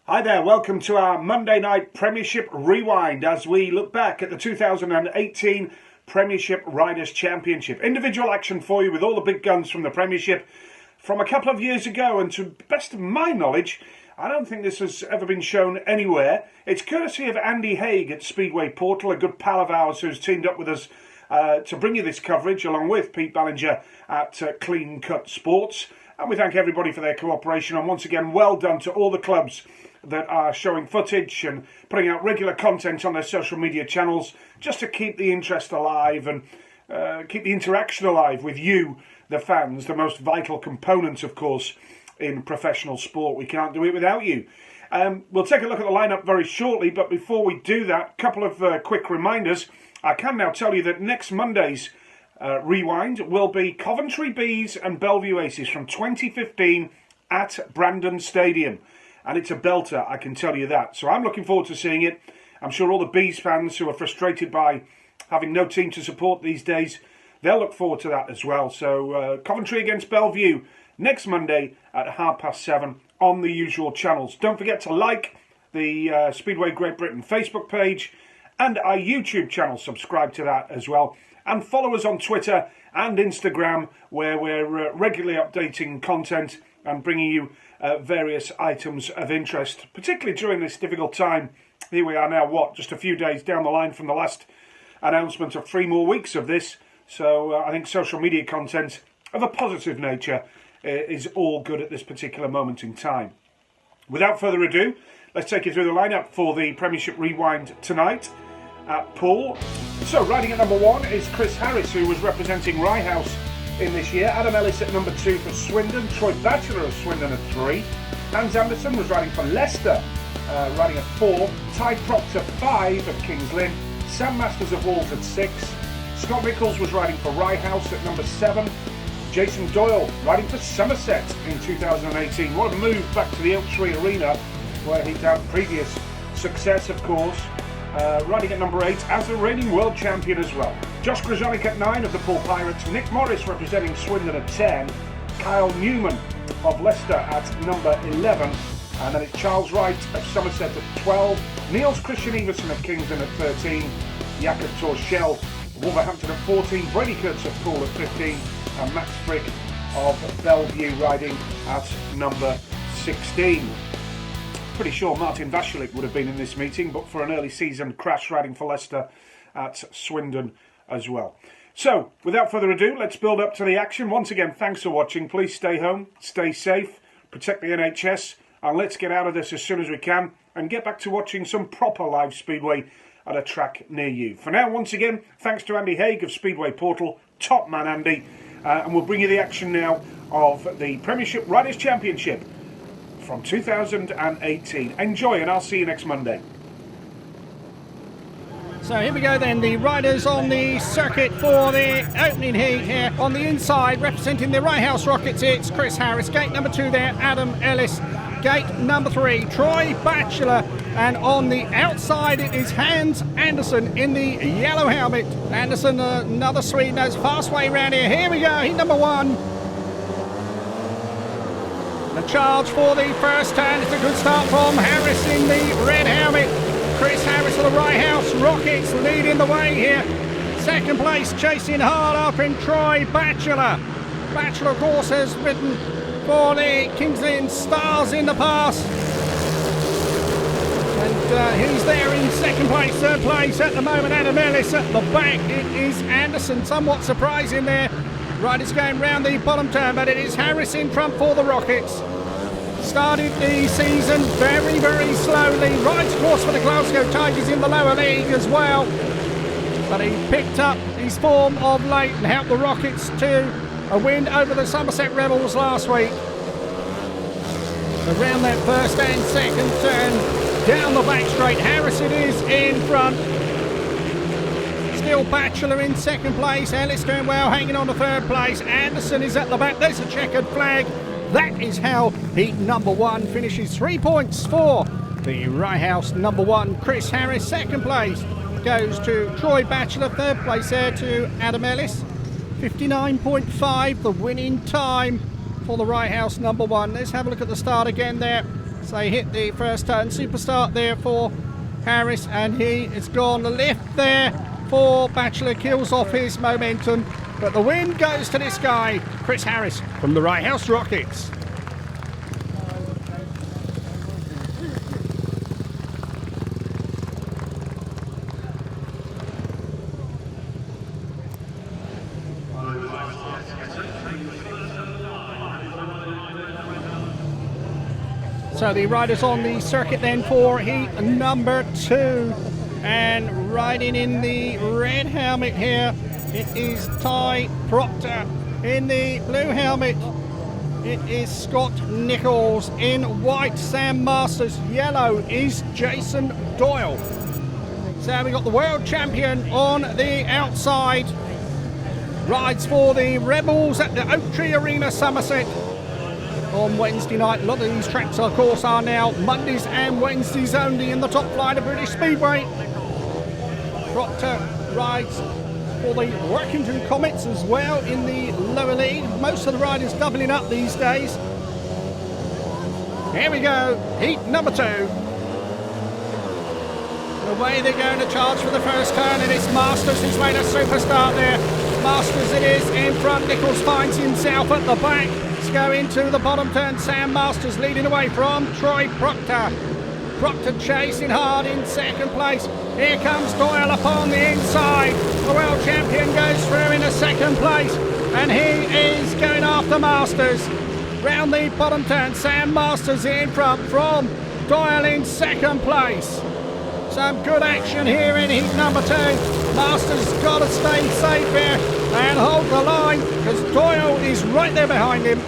Hi there, welcome to our Monday night Premiership Rewind as we look back at the 2018 Premiership Riders' Championship. Individual action for you with all the big guns from the Premiership from a couple of years ago, and to the best of my knowledge, I don't think this has ever been shown anywhere. It's courtesy of Andy Haig at Speedway Portal, a good pal of ours who's teamed up with us to bring you this coverage, along with Pete Ballinger at Clean Cut Sports. And we thank everybody for their cooperation, and once again, well done to all the clubs that are showing footage and putting out regular content on their social media channels just to keep the interest alive and keep the interaction alive with you, the fans, the most vital component, of course, in professional sport. We can't do it without you. We'll take a look at the lineup very shortly, but before we do that, a couple of quick reminders. I can now tell you that next Monday's Rewind will be Coventry Bees and Bellevue Aces from 2015 at Brandon Stadium. And it's a belter, I can tell you that. So I'm looking forward to seeing it. I'm sure all the Bees fans who are frustrated by having no team to support these days, they'll look forward to that as well. So Coventry against Bellevue next Monday at 7:30 on the usual channels. Don't forget to like the Speedway Great Britain Facebook page and our YouTube channel. Subscribe to that as well. And follow us on Twitter and Instagram, where we're regularly updating content and bringing you various items of interest, particularly during this difficult time. Here we are now, just a few days down the line from the last announcement of 3 more weeks of this. So I think social media content of a positive nature is all good at this particular moment in time. Without further ado, let's take you through the lineup for the Premiership Rewind tonight at Poole. So riding at number 1 is Chris Harris, who was representing Rye House in this year. Adam Ellis at number 2 for Swindon. Troy Batchelor of Swindon at 3. Hans Anderson was riding for Leicester, riding at 4. Ty Proctor 5 at Kings Lynn. Sam Masters of Wolves at 6. Scott Nichols was riding for Rye House at number 7. Jason Doyle riding for Somerset in 2018. What a move back to the Oak Tree Arena, where he'd had previous success, of course. Riding at number 8 as the reigning world champion as well. Josh Grzonik at 9 of the Poole Pirates. Nick Morris representing Swindon at 10. Kyle Newman of Leicester at number 11. And then it's Charles Wright of Somerset at 12. Niels Christian Everson of Kingston at 13. Jakob Torschel of Wolverhampton at 14. Brady Kurtz of Poole at 15. And Max Frick of Bellevue riding at number 16. Pretty sure Martin Vasulik would have been in this meeting, but for an early season crash riding for Leicester at Swindon as well. So, without further ado, let's build up to the action. Once again, thanks for watching. Please stay home, stay safe, protect the NHS, and let's get out of this as soon as we can and get back to watching some proper live Speedway at a track near you. For now, once again, thanks to Andy Haig of Speedway Portal, top man Andy, and we'll bring you the action now of the Premiership Riders' Championship from 2018. Enjoy, and I'll see you next Monday. So here we go then, the riders on the circuit for the opening heat here. On the inside, representing the Rye House Rockets, it's Chris Harris. Gate number 2 there, Adam Ellis. Gate number 3, Troy Batchelor. And on the outside, it is Hans Anderson in the yellow helmet. Anderson, another Swede, knows fast way round here. Here we go, heat number 1. The charge for the first turn. It's a good start from Harris in the red helmet. Chris Harris of the Rye House Rockets leading the way here. Second place, chasing hard up in Troy Batchelor. Batchelor, of course, has ridden for the Kings Lynn Stars in the past. And he's there in second place, third place at the moment. Adam Ellis at the back. It is Anderson, somewhat surprising there. Riders going round the bottom turn, but it is Harris in front for the Rockets. Started the season very, very slowly. Rides, of course, for the Glasgow Tigers in the lower league as well. But he picked up his form of late and helped the Rockets to a win over the Somerset Rebels last week. Around that first and second turn, down the back straight, Harris it is in front. Still Batchelor in second place. Ellis doing well, hanging on to third place. Anderson is at the back. There's a checkered flag. That is how heat number 1 finishes. 3 points for the Rye House number 1. Chris Harris, second place, goes to Troy Batchelor. Third place there to Adam Ellis. 59.5, the winning time for the Rye House number 1. Let's have a look at the start again there. So he hit the first turn, super start there for Harris, and he has gone the lift there for Bachelor, kills off his momentum. But the win goes to this guy, Chris Harris from the Right House Rockets. So the riders on the circuit then for heat number 2, and riding in the red helmet here, it is Ty Proctor. In the blue helmet, it is Scott Nichols. In white, Sam Masters. Yellow is Jason Doyle. So we got the world champion on the outside. Rides for the Rebels at the Oak Tree Arena, Somerset. On Wednesday night, a lot of these tracks, of course, are now Mondays and Wednesdays only in the top flight of British Speedway. Proctor rides for the Workington Comets as well in the lower league. Most of the riders doubling up these days. Here we go, heat number 2. Away they're going to charge for the first turn, and it's Masters who's made a super start there. Masters it is in front. Nichols finds himself at the back. Let's go into the bottom turn. Sam Masters leading away from Troy Proctor. Proctor chasing hard in second place. Here comes Doyle upon the inside. The world champion goes through in a second place, and he is going after Masters. Round the bottom turn, Sam Masters in front from Doyle in second place. Some good action here in heat number 2. Masters got to stay safe here and hold the line, because Doyle is right there behind him.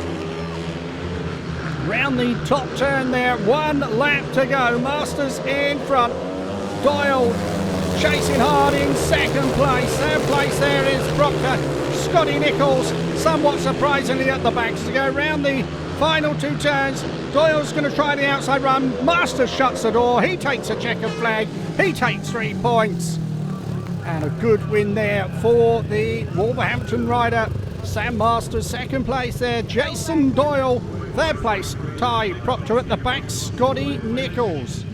Round the top turn there, 1 lap to go. Masters in front. Doyle chasing hard in second place. Third place there is Proctor. Scotty Nichols, somewhat surprisingly at the back. To go round the final 2 turns, Doyle's going to try the outside run. Masters shuts the door. He takes a checkered flag. He takes 3 points. And a good win there for the Wolverhampton rider. Sam Masters, second place there. Jason Doyle, third place. Ty Proctor at the back. Scotty Nichols.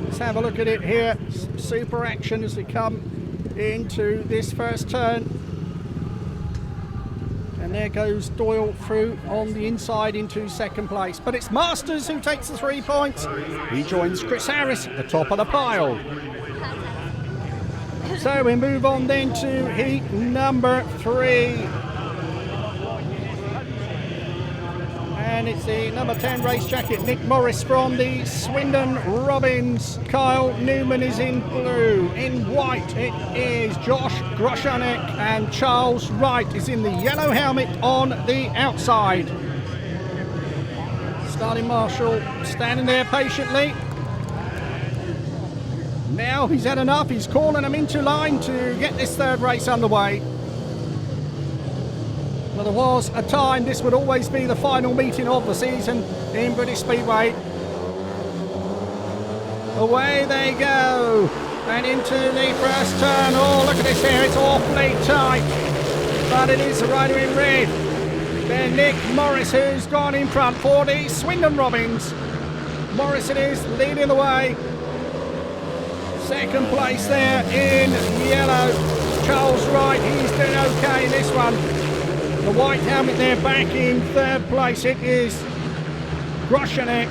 Let's have a look at it here. Some super action as we come into this first turn. And there goes Doyle through on the inside into second place. But it's Masters who takes the 3 points. He joins Chris Harris at the top of the pile. So we move on then to heat number 3. And it's the number 10 race jacket, Nick Morris from the Swindon Robins. Kyle Newman is in blue. In white it is Josh Groshanek, and Charles Wright is in the yellow helmet on the outside. Starting marshal standing there patiently. Now he's had enough. He's calling them into line to get this third race underway. Well, there was a time this would always be the final meeting of the season in British Speedway. Away they go, and into the first turn. Oh, look at this here, it's awfully tight, but it is the rider in red. Then Nick Morris, who's gone in front for the Swindon Robins. Morris it is, leading the way. Second place there in yellow. Charles Wright, he's doing okay in this one. The white helmet there back in third place. It is Groshanek.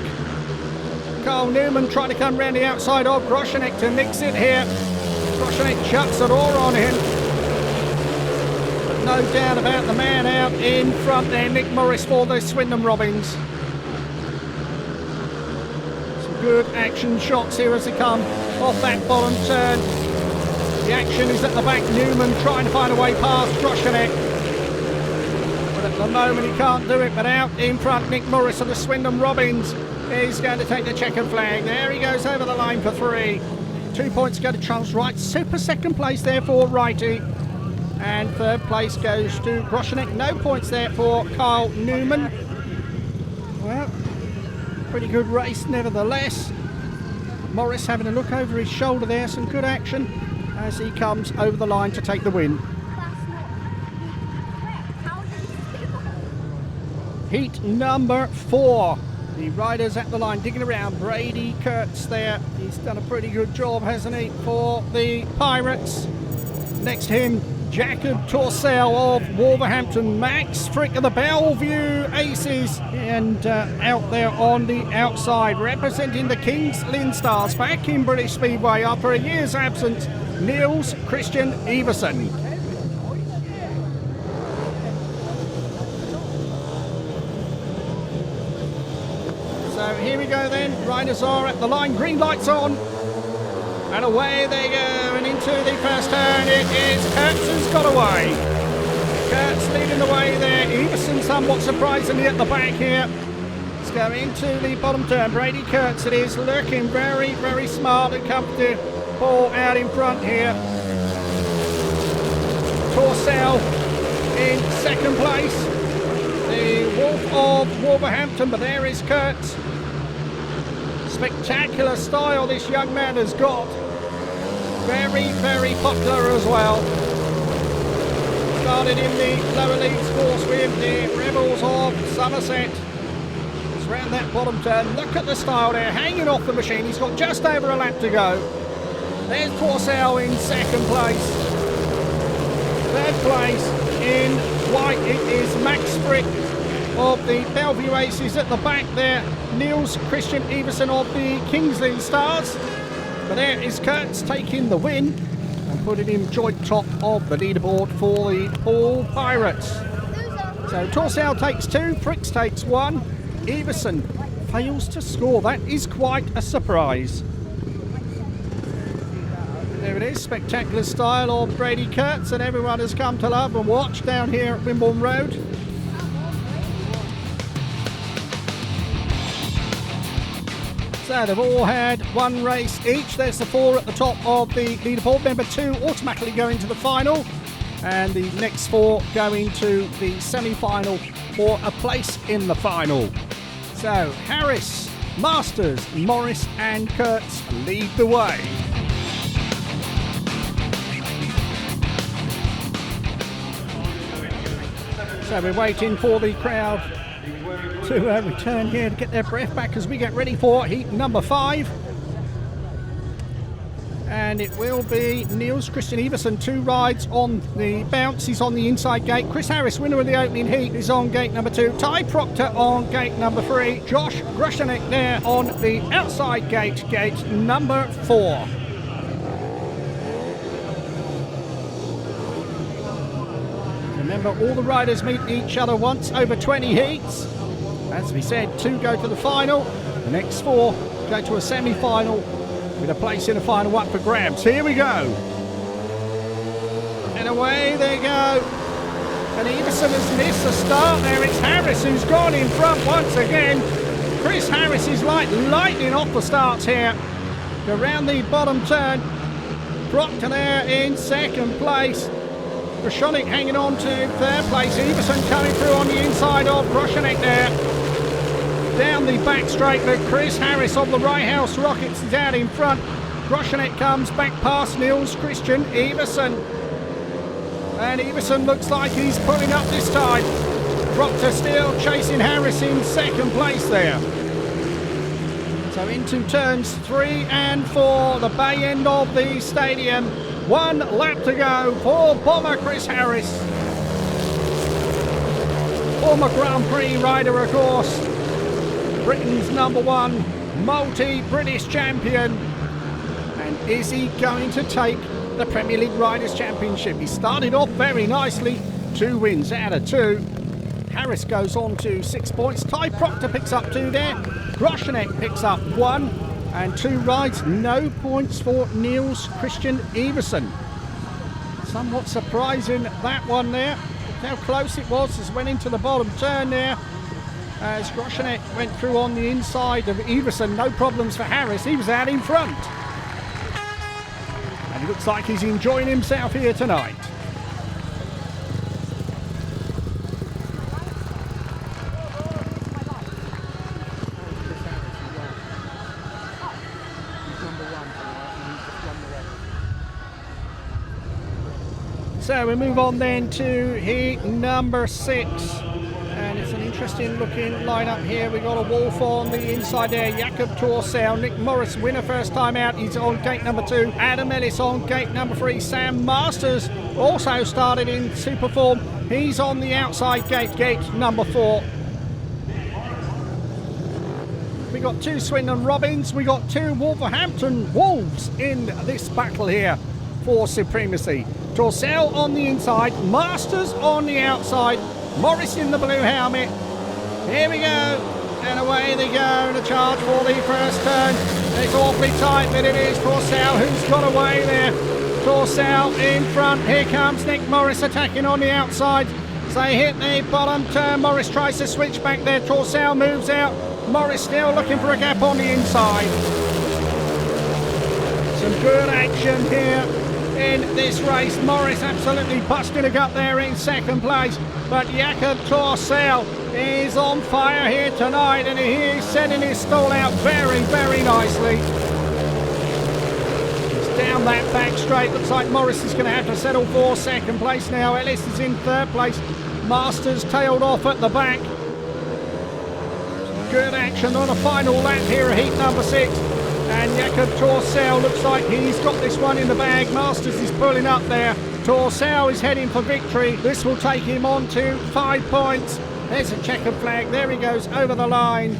Carl Newman trying to come round the outside of Groshanek to mix it here. Groshanek shuts the door on him. But no doubt about the man out in front there, Nick Morris for the Swindon Robins. Good action shots here as they come off that bottom turn. The action is at the back. Newman trying to find a way past Groshanek, but at the moment he can't do it. But out in front, Nick Morris of the Swindon Robins is going to take the checkered flag. There he goes over the line for 3. 2 points go to Charles Wright. Super second place there for Wrighty, and third place goes to Groshanek. No points there for Carl Newman. Well, pretty good race nevertheless. Morris having a look over his shoulder there. Some good action as he comes over the line to take the win. Heat number 4. The riders at the line digging around. Brady Kurtz there. He's done a pretty good job, hasn't he, for the Pirates. Next to him, Jacob Torcell of Wolverhampton. Max Frick of the Bellevue Aces. And out there on the outside, representing the Kings Lynn Stars back in British Speedway after a year's absence, Niels Christian Iversen. So here we go then, riders are at the line, green lights on, and away they go, and into the first turn it is Kurtz who's got away. Kurtz leading the way there, Iversen somewhat surprisingly at the back here. Let's go into the bottom turn, Brady Kurtz it is, looking very, very smart and comfortable out in front here. Torcell in second place, the Wolf of Wolverhampton, but there is Kurtz. Spectacular style this young man has got. Very, very popular as well. Started in the lower leagues course with the Rebels of Somerset. It's round that bottom turn. Look at the style there, hanging off the machine. He's got just over a lap to go. There's Torcell in second place. Third place in white, it is Max Frick of the Bellevue Aces. At the back there, Niels Christian Iversen of the Kingsley Stars. But there is Kurtz taking the win and putting him joint top of the leaderboard for the Poole Pirates. So Torcell takes 2, Fricks takes 1, Iversen fails to score. That is quite a surprise. There it is, spectacular style of Brady Kurtz that everyone has come to love and watch down here at Wimborne Road. So they've all had one race each. There's the 4 at the top of the leaderboard. Number 2 automatically go into the final, and the next 4 go into the semi-final for a place in the final. So Harris, Masters, Morris and Kurtz lead the way. So we're waiting for the crowd to return here to get their breath back as we get ready for heat number 5. And it will be Niels Christian Iversen, 2 rides on the bounce. He's on the inside gate. Chris Harris, winner of the opening heat, is on gate number 2. Ty Proctor on gate number 3. Josh Grushanek there on the outside gate, gate number 4. Remember, all the riders meet each other once over 20 heats. As we said, 2 go to the final. The next 4 go to a semi-final with a place in the final up for grabs. Here we go. And away they go. And Iversen has missed the start there. It's Harris who's gone in front once again. Chris Harris is like lightning off the starts here. Around the bottom turn. Proctor there in second place. Grushanek hanging on to third place. Iversen coming through on the inside of Grushanek there. Down the back straight, but Chris Harris of the Rye House Rockets is out in front. Grushanek comes back past Niels Christian Iversen. And Iversen looks like he's pulling up this time. Proctor still chasing Harris in second place there. So into turns 3 and 4, the bay end of the stadium. 1 lap to go for bomber Chris Harris. Former Grand Prix rider, of course. Britain's #1 multi-British champion. And is he going to take the Premier League Riders' Championship? He started off very nicely, 2 wins out of 2. Harris goes on to 6 points. Ty Proctor picks up 2 there. Grushanek picks up 1. And 2 rides, no points for Niels Christian Iversen. Somewhat surprising, that one there. How close it was as went into the bottom turn there. As Grushanek went through on the inside of Iversen. No problems for Harris, he was out in front. And it looks like he's enjoying himself here tonight. So we move on then to heat number 6. And it's an interesting interesting looking lineup here. We've got a Wolf on the inside there, Jakob Torsell, Nick Morris, winner first time out, he's on gate number 2, Adam Ellis on gate number 3, Sam Masters also started in super form, he's on the outside gate number 4. We got 2 Swindon Robins, we got 2 Wolverhampton Wolves in this battle here for supremacy. Torsell on the inside, Masters on the outside, Morris in the blue helmet. Here we go, and away they go. The charge for the first turn. It's awfully tight, but it is Torsell who's got away there. Torsell in front. Here comes Nick Morris attacking on the outside. So they hit the bottom turn. Morris tries to switch back there. Torsell moves out. Morris still looking for a gap on the inside. Some good action here in this race. Morris absolutely busting a gut there in second place, but Jakob Torsell is on fire here tonight, and he is setting his stall out very, very nicely. It's down that back straight. Looks like Morris is going to have to settle for second place now. Ellis is in third place. Masters tailed off at the back. Some good action on a final lap here at heat number 6. And Jakob Torsell looks like he's got this one in the bag. Masters is pulling up there. Torsell is heading for victory. This will take him on to 5 points. There's a checkered flag. There he goes over the line.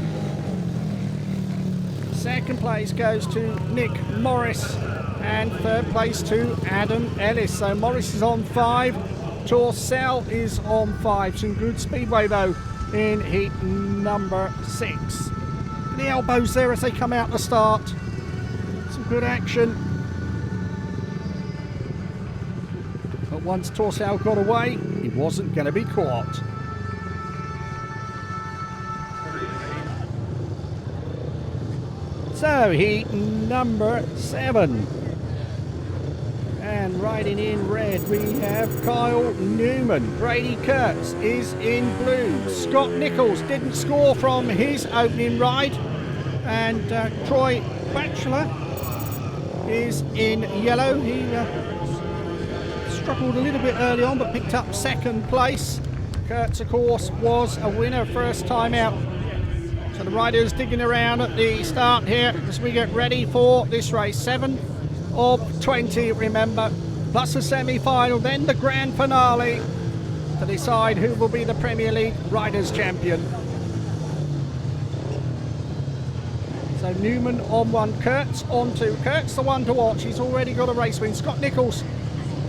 Second place goes to Nick Morris. And third place to Adam Ellis. So Morris is on 5. Torsell is on 5. Some good speedway though in heat number 6. The elbows there as they come out the start. Some good action. But once Torsell got away, he wasn't going to be caught. So heat number 7. And riding in red we have Kyle Newman. Brady Kurtz is in blue. Scott Nichols didn't score from his opening ride. And Troy Batchelor is in yellow. He struggled a little bit early on but picked up second place. Kurtz, of course, was a winner first time out. So the riders digging around at the start here as we get ready for this race. 7 of 20, remember, plus a semi-final, then the grand finale to decide who will be the Premier League Riders' Champion. So Newman on 1, Kurtz on 2. Kurtz the one to watch, he's already got a race win. Scott Nichols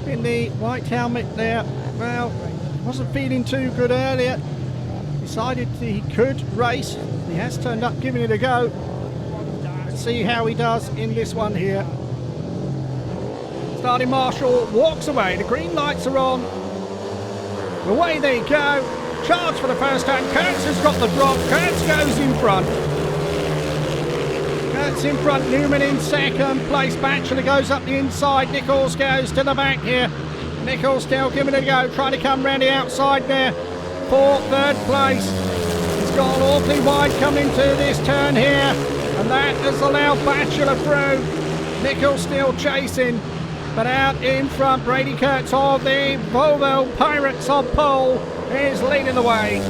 in the white helmet there, well, wasn't feeling too good earlier. Decided he could race. He has turned up giving it a go. Let's see how he does in this one here. Starting Marshall walks away. The green lights are on. Away they go. Charge for the first time. Kurtz has got the drop. Kurtz goes in front. Kurtz in front. Newman in second place. Batchelor goes up the inside. Nichols goes to the back here. Nichols still giving it a go. Trying to come round the outside there for third place. He's gone awfully wide coming into this turn here. And that has allowed Batchelor through. Nichols still chasing. But out in front, Brady Kurtz of the Volvo Pirates of Poole is leading the way.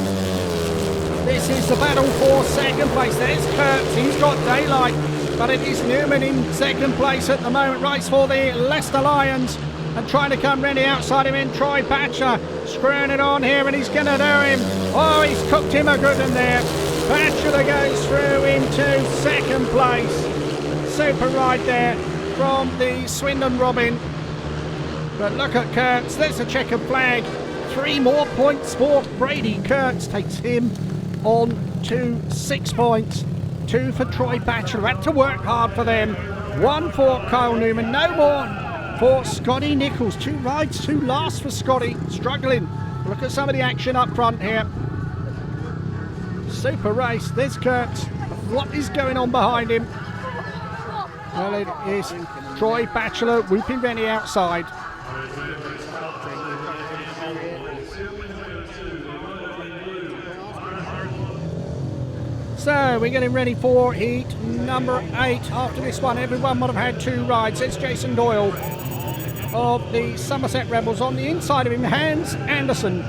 This is the battle for second place. There's Kurtz, he's got daylight, but it is Newman in second place at the moment. Race for the Leicester Lions and trying to come round the outside of him. Troy Batchelor screwing it on here and he's going to do him. Oh, he's cooked him a good one there. Batchelor goes through into second place. Super ride there from the Swindon Robin. But look at Kurtz, there's a checkered flag. 3 more points for Brady. Kurtz takes him on to 6 points. 2 for Troy Batchelor, had to work hard for them. 1 for Kyle Newman, no more for Scotty Nichols. 2 rides, 2 lasts for Scotty, struggling. Look at some of the action up front here. Super race, there's Kurtz. What is going on behind him? Well, it is Troy Batchelor whooping round the outside. So we're getting ready for heat number 8. After this one, everyone would have had 2 rides. It's Jason Doyle of the Somerset Rebels. On the inside of him, Hans Anderson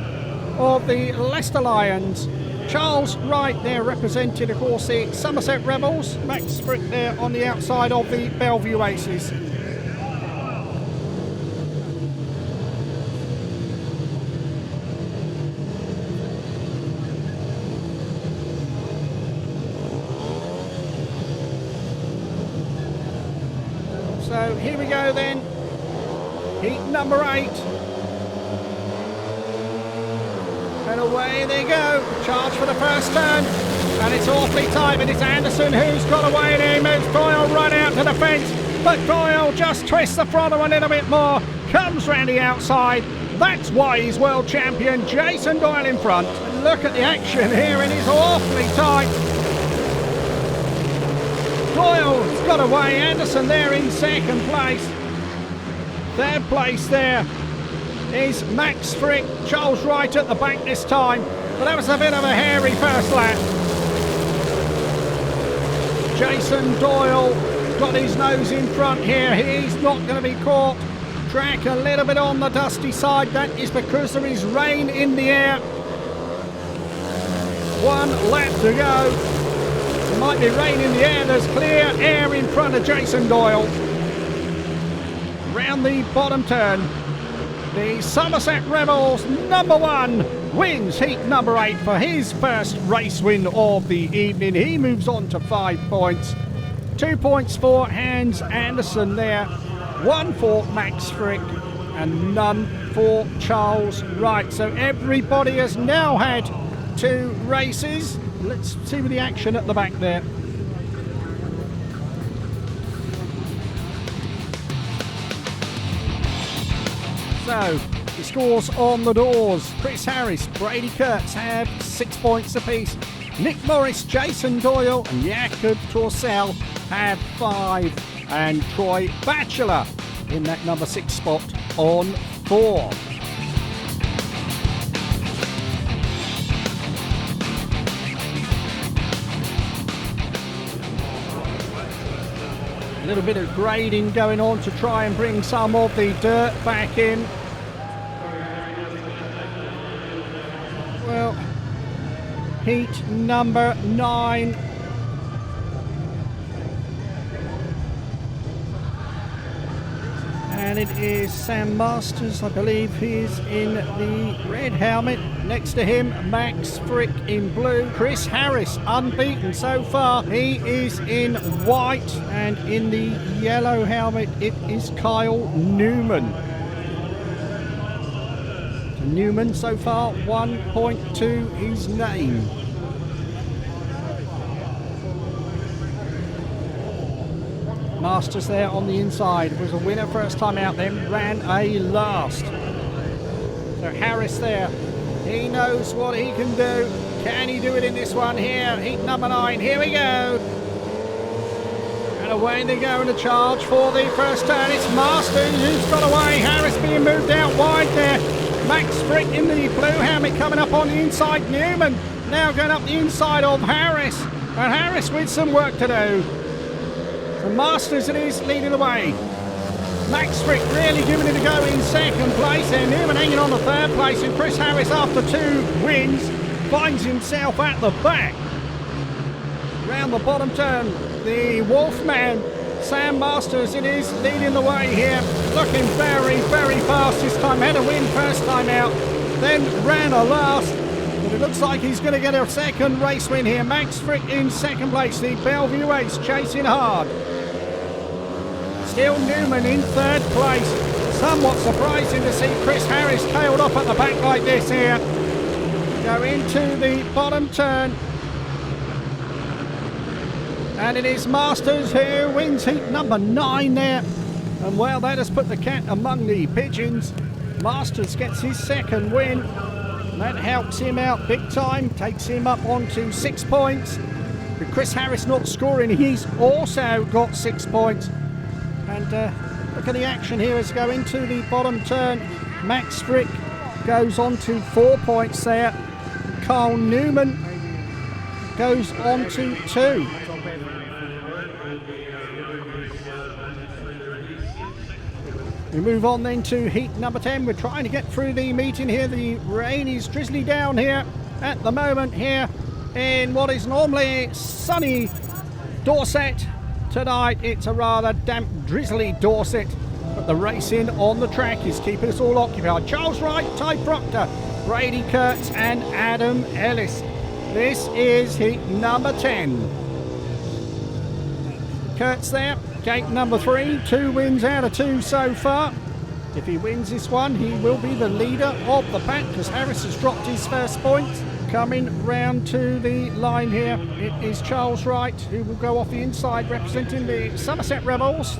of the Leicester Lions. Charles Wright there represented, of course, the Somerset Rebels. Max Frick there on the outside of the Bellevue Aces. So here we go then. Heat number 8. And away they go. Charge for the first turn. And it's awfully tight, but it's Anderson who's got away, and he moves Doyle right out to the fence. But Doyle just twists the throttle a little bit more. Comes round the outside. That's why he's world champion. Jason Doyle in front. And look at the action here. It is awfully tight. Doyle's got away. Anderson there in second place. Third place there is Max Frick. Charles Wright at the back this time. But that was a bit of a hairy first lap. Jason Doyle got his nose in front here. He's not going to be caught. Track a little bit on the dusty side. That is because there is rain in the air. 1 lap to go. There might be rain in the air. There's clear air in front of Jason Doyle. Round the bottom turn. The Somerset Rebels number 1 wins heat number 8 for his first race win of the evening. He moves on to 5 points. 2 points for Hans Anderson there. 1 for Max Frick and none for Charles Wright. So everybody has now had 2 races. Let's see the action at the back there. So, the scores on the doors. Chris Harris, Brady Kurtz have 6 points apiece. Nick Morris, Jason Doyle and Jakob Torsell have 5. And Troy Batchelor in that number 6 spot on 4. A little bit of grading going on to try and bring some of the dirt back in. Well, heat number 9. And it is Sam Masters, I believe he is in the red helmet. Next to him, Max Frick in blue. Chris Harris, unbeaten so far. He is in white. And in the yellow helmet, it is Kyle Newman. So Newman so far, 1 point to his name. Masters there on the inside, was a winner first time out, then ran a last. So Harris there, he knows what he can do. Can he do it in this one here? Heat number 9, here we go. And away they go in a charge for the first turn. It's Masters who's got away. Harris being moved out wide there. Max Frick in the blue helmet coming up on the inside. Newman now going up the inside of Harris. And Harris with some work to do. The Masters it is leading the way. Max Frick really giving it a go in second place there. Newman hanging on the third place, and Chris Harris after 2 wins finds himself at the back. Round the bottom turn, the Wolfman, Sam Masters it is leading the way here. Looking very, very fast this time. Had a win first time out, then ran a last. But it looks like he's going to get a second race win here. Max Frick in second place, the Bellevue Ace chasing hard. Still Newman in third place. Somewhat surprising to see Chris Harris tailed off at the back like this here. Go into the bottom turn. And it is Masters who wins heat number 9 there. And well, that has put the cat among the pigeons. Masters gets his second win. That helps him out big time, takes him up onto 6 points. With Chris Harris not scoring, he's also got 6 points. And look at the action here as we go into the bottom turn. Max Frick goes on to 4 points there. Carl Newman goes on to 2. We move on then to heat number 10. We're trying to get through the meeting here. The rain is drizzly down here at the moment here in what is normally sunny Dorset. Tonight it's a rather damp, drizzly Dorset, but the racing on the track is keeping us all occupied. Charles Wright, Ty Proctor, Brady Kurtz and Adam Ellis. This is heat number 10. Kurtz there, gate number 3, 2 wins out of 2 so far. If he wins this one, he will be the leader of the pack because Harris has dropped his first point. Coming round to the line here, it is Charles Wright who will go off the inside representing the Somerset Rebels.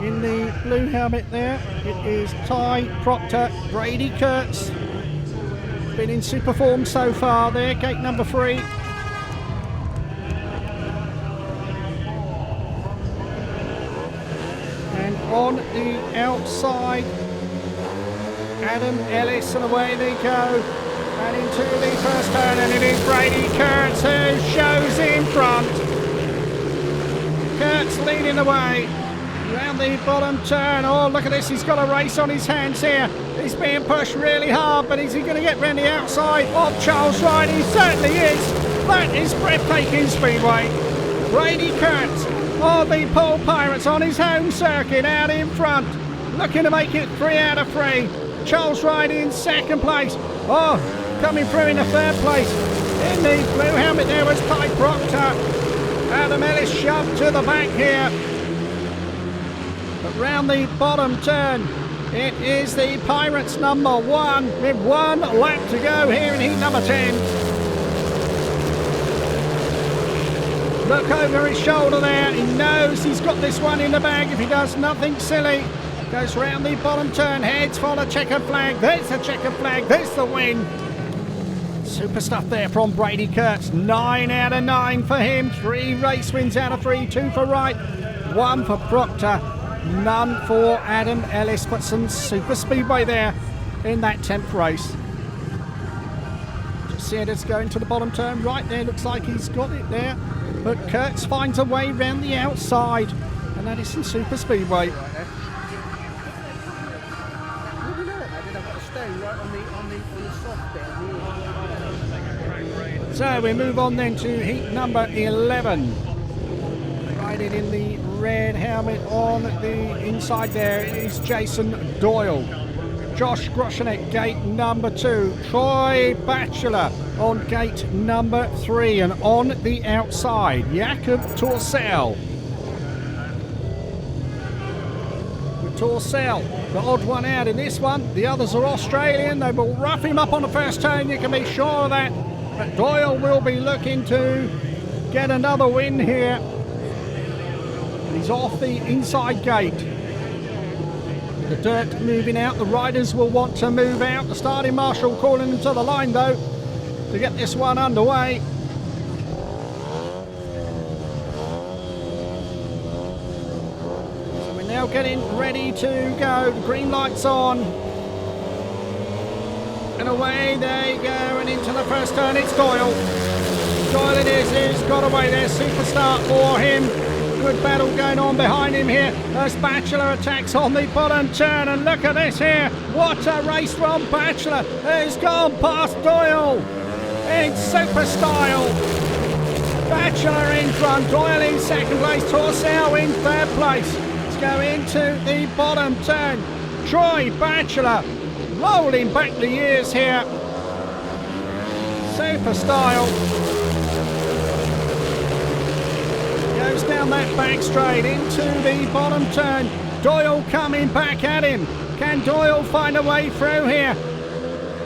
In the blue helmet there, it is Ty Proctor, Brady Kurtz. Been in super form so far there, gate number 3. And on the outside, Adam Ellis, and away they go. And into the first turn, and it is Brady Kurtz who shows in front. Kurtz leading the way. Round the bottom turn. Oh, look at this. He's got a race on his hands here. He's being pushed really hard, but is he going to get round the outside of Charles Wright? He certainly is. That is breathtaking speedway. Brady Kurtz of the Poole Pirates on his home circuit out in front. Looking to make it 3 out of 3. Charles Wright in second place. Oh, coming through in the third place. In the blue helmet there was Ty Proctor. Adam Ellis shoved to the back here. But round the bottom turn, it is the Pirates number 1 with 1 lap to go here in heat number 10. Look over his shoulder there. He knows he's got this one in the bag if he does nothing silly. Goes round the bottom turn, heads for the checkered flag. There's the checkered flag. There's the win. Super stuff there from Brady Kurtz. 9 out of 9 for him. 3 race wins out of 3. 2 for Wright, 1 for Proctor. None for Adam Ellis, but some super speedway there in that 10th race. Just see it as going to the bottom turn. Right there, looks like he's got it there. But Kurtz finds a way round the outside, and that is some super speedway. So we move on then to heat number 11. Riding in the red helmet on the inside there is Jason Doyle. Josh Groshenek, gate number 2. Troy Batchelor on gate number 3. And on the outside, Jakob Torsell. With Torsell, the odd one out in this one. The others are Australian. They will rough him up on the first turn, you can be sure of that. But Doyle will be looking to get another win here. He's off the inside gate. The dirt moving out. The riders will want to move out. The starting marshal calling them to the line though to get this one underway. So we're now getting ready to go. The green light's on. And away they go, and into the first turn it's Doyle. Doyle it is, he's got away there. Super start for him. Good battle going on behind him here as Batchelor attacks on the bottom turn, and look at this here. What a race from Batchelor, who's gone past Doyle in super style. Batchelor in front, Doyle in second place, Torsell in third place. Let's go into the bottom turn. Troy Batchelor rolling back the years here. Super style. Goes down that back straight into the bottom turn. Doyle coming back at him. Can Doyle find a way through here?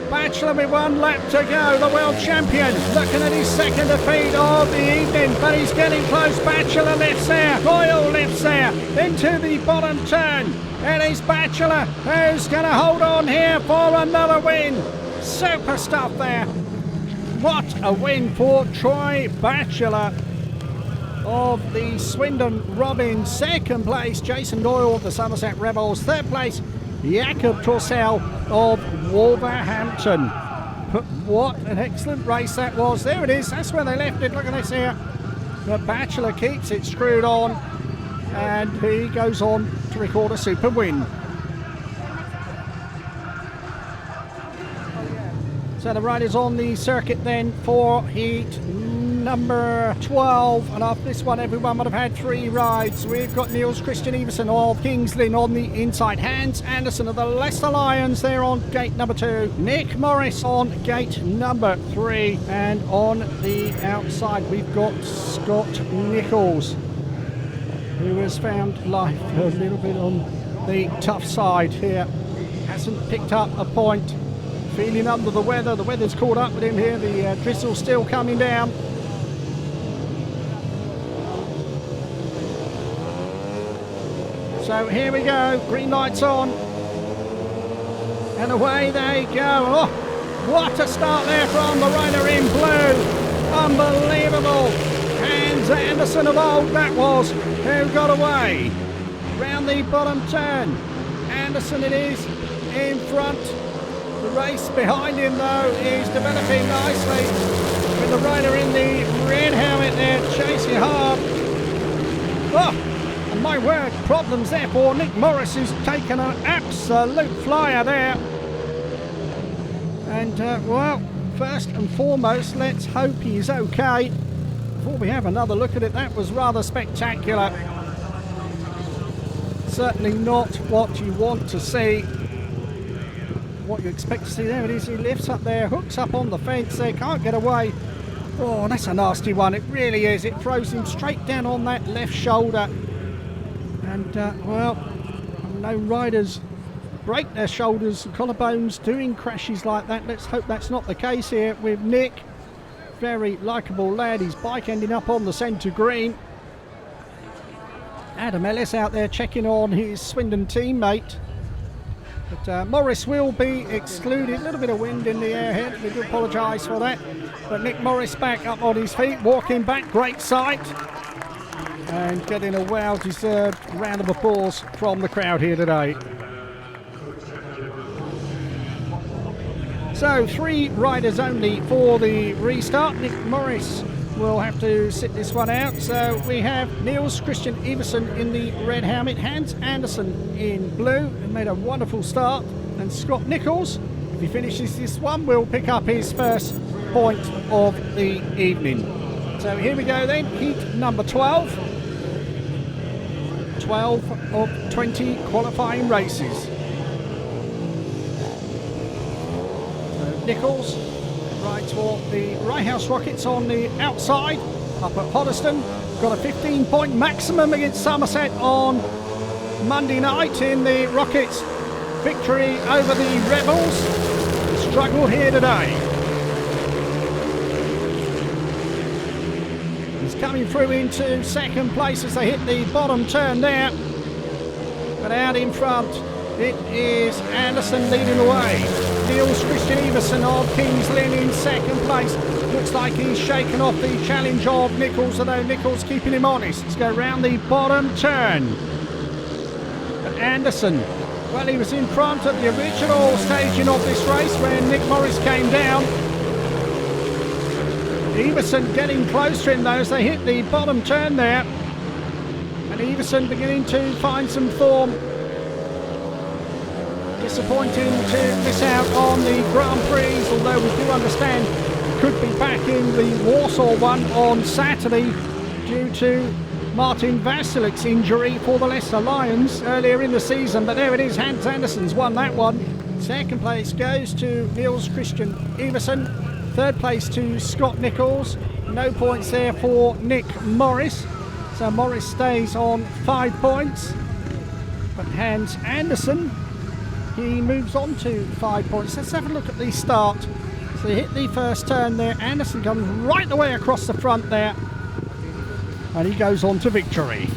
Batchelor with 1 lap to go, the world champion, looking at his second defeat of the evening, but he's getting close. Batchelor lifts there, Doyle lifts there, into the bottom turn. It is Batchelor who's going to hold on here for another win. Super stuff there. What a win for Troy Batchelor of the Swindon Robin. Second place, Jason Doyle of the Somerset Rebels. Third place, Jakob Torsell of Wolverhampton. But what an excellent race that was. There it is, that's where they left it. Look at this here. The Batchelor keeps it screwed on, and he goes on to record a super win. So the riders on the circuit then for heat number 12, and after this one everyone would have had 3 rides. We've got Niels Christian Everson of Kings Lynn on the inside, Hans Anderson of the Leicester Lions there on gate number 2, Nick Morris on gate number 3, and on the outside we've got Scott Nicholls, who has found life a little bit on the tough side here. Hasn't picked up a point, feeling under the weather. The weather's caught up with him here. The drizzle's still coming down. So here we go, green lights on, and away they go. Oh, what a start there from the rider in blue. Unbelievable. Hans Anderson of old that was, who got away. Round the bottom turn. Anderson it is in front. The race behind him though is developing nicely, with the rider in the red helmet there chasing hard. Oh! My word, problems there for Nick Morris, who's taken an absolute flyer there. And, well, first and foremost, let's hope he's okay. Before we have another look at it, that was rather spectacular. Certainly not what you want to see. What you expect to see, there it is, he lifts up there, hooks up on the fence there, can't get away. Oh, that's a nasty one, it really is. It throws him straight down on that left shoulder. And, well, no riders break their shoulders and collarbones doing crashes like that. Let's hope that's not the case here with Nick. Very likeable lad. His bike ending up on the centre green. Adam Ellis out there checking on his Swindon teammate. But Morris will be excluded. A little bit of wind in the air here. We do apologise for that. But Nick Morris back up on his feet, walking back. Great sight. And getting a well-deserved round of applause from the crowd here today. So 3 riders only for the restart. Nick Morris will have to sit this one out. So we have Niels Christian Everson in the red helmet, Hans Anderson in blue, who made a wonderful start, and Scott Nicholls, if he finishes this one, will pick up his first point of the evening. So here we go then, heat number 12. 12 of 20 qualifying races. So Nicholls rides for the Rye House Rockets on the outside, up at Hoddesdon. Got a 15-point maximum against Somerset on Monday night in the Rockets' victory over the Rebels. Struggle here today. Coming through into second place as they hit the bottom turn there. But out in front, it is Anderson leading the way. Niels Christian Everson of Kings Lynn in second place. Looks like he's shaken off the challenge of Nicholls, although Nicholls keeping him honest. Let's go round the bottom turn. But Anderson, well, he was in front at the original staging of this race when Nick Morris came down. Everson getting closer in those, they hit the bottom turn there, and Everson beginning to find some form. Disappointing to miss out on the Grand Prix, although we do understand could be back in the Warsaw one on Saturday due to Martin Vasilik's injury for the Leicester Lions earlier in the season. But there it is, Hans Anderson's won that one. Second place goes to Niels Christian Everson. Third place to Scott Nicholls. No points there for Nick Morris. So Morris stays on 5 points. But Hans Anderson, he moves on to 5 points. Let's have a look at the start. So he hit the first turn there. Anderson comes right the way across the front there. And he goes on to victory.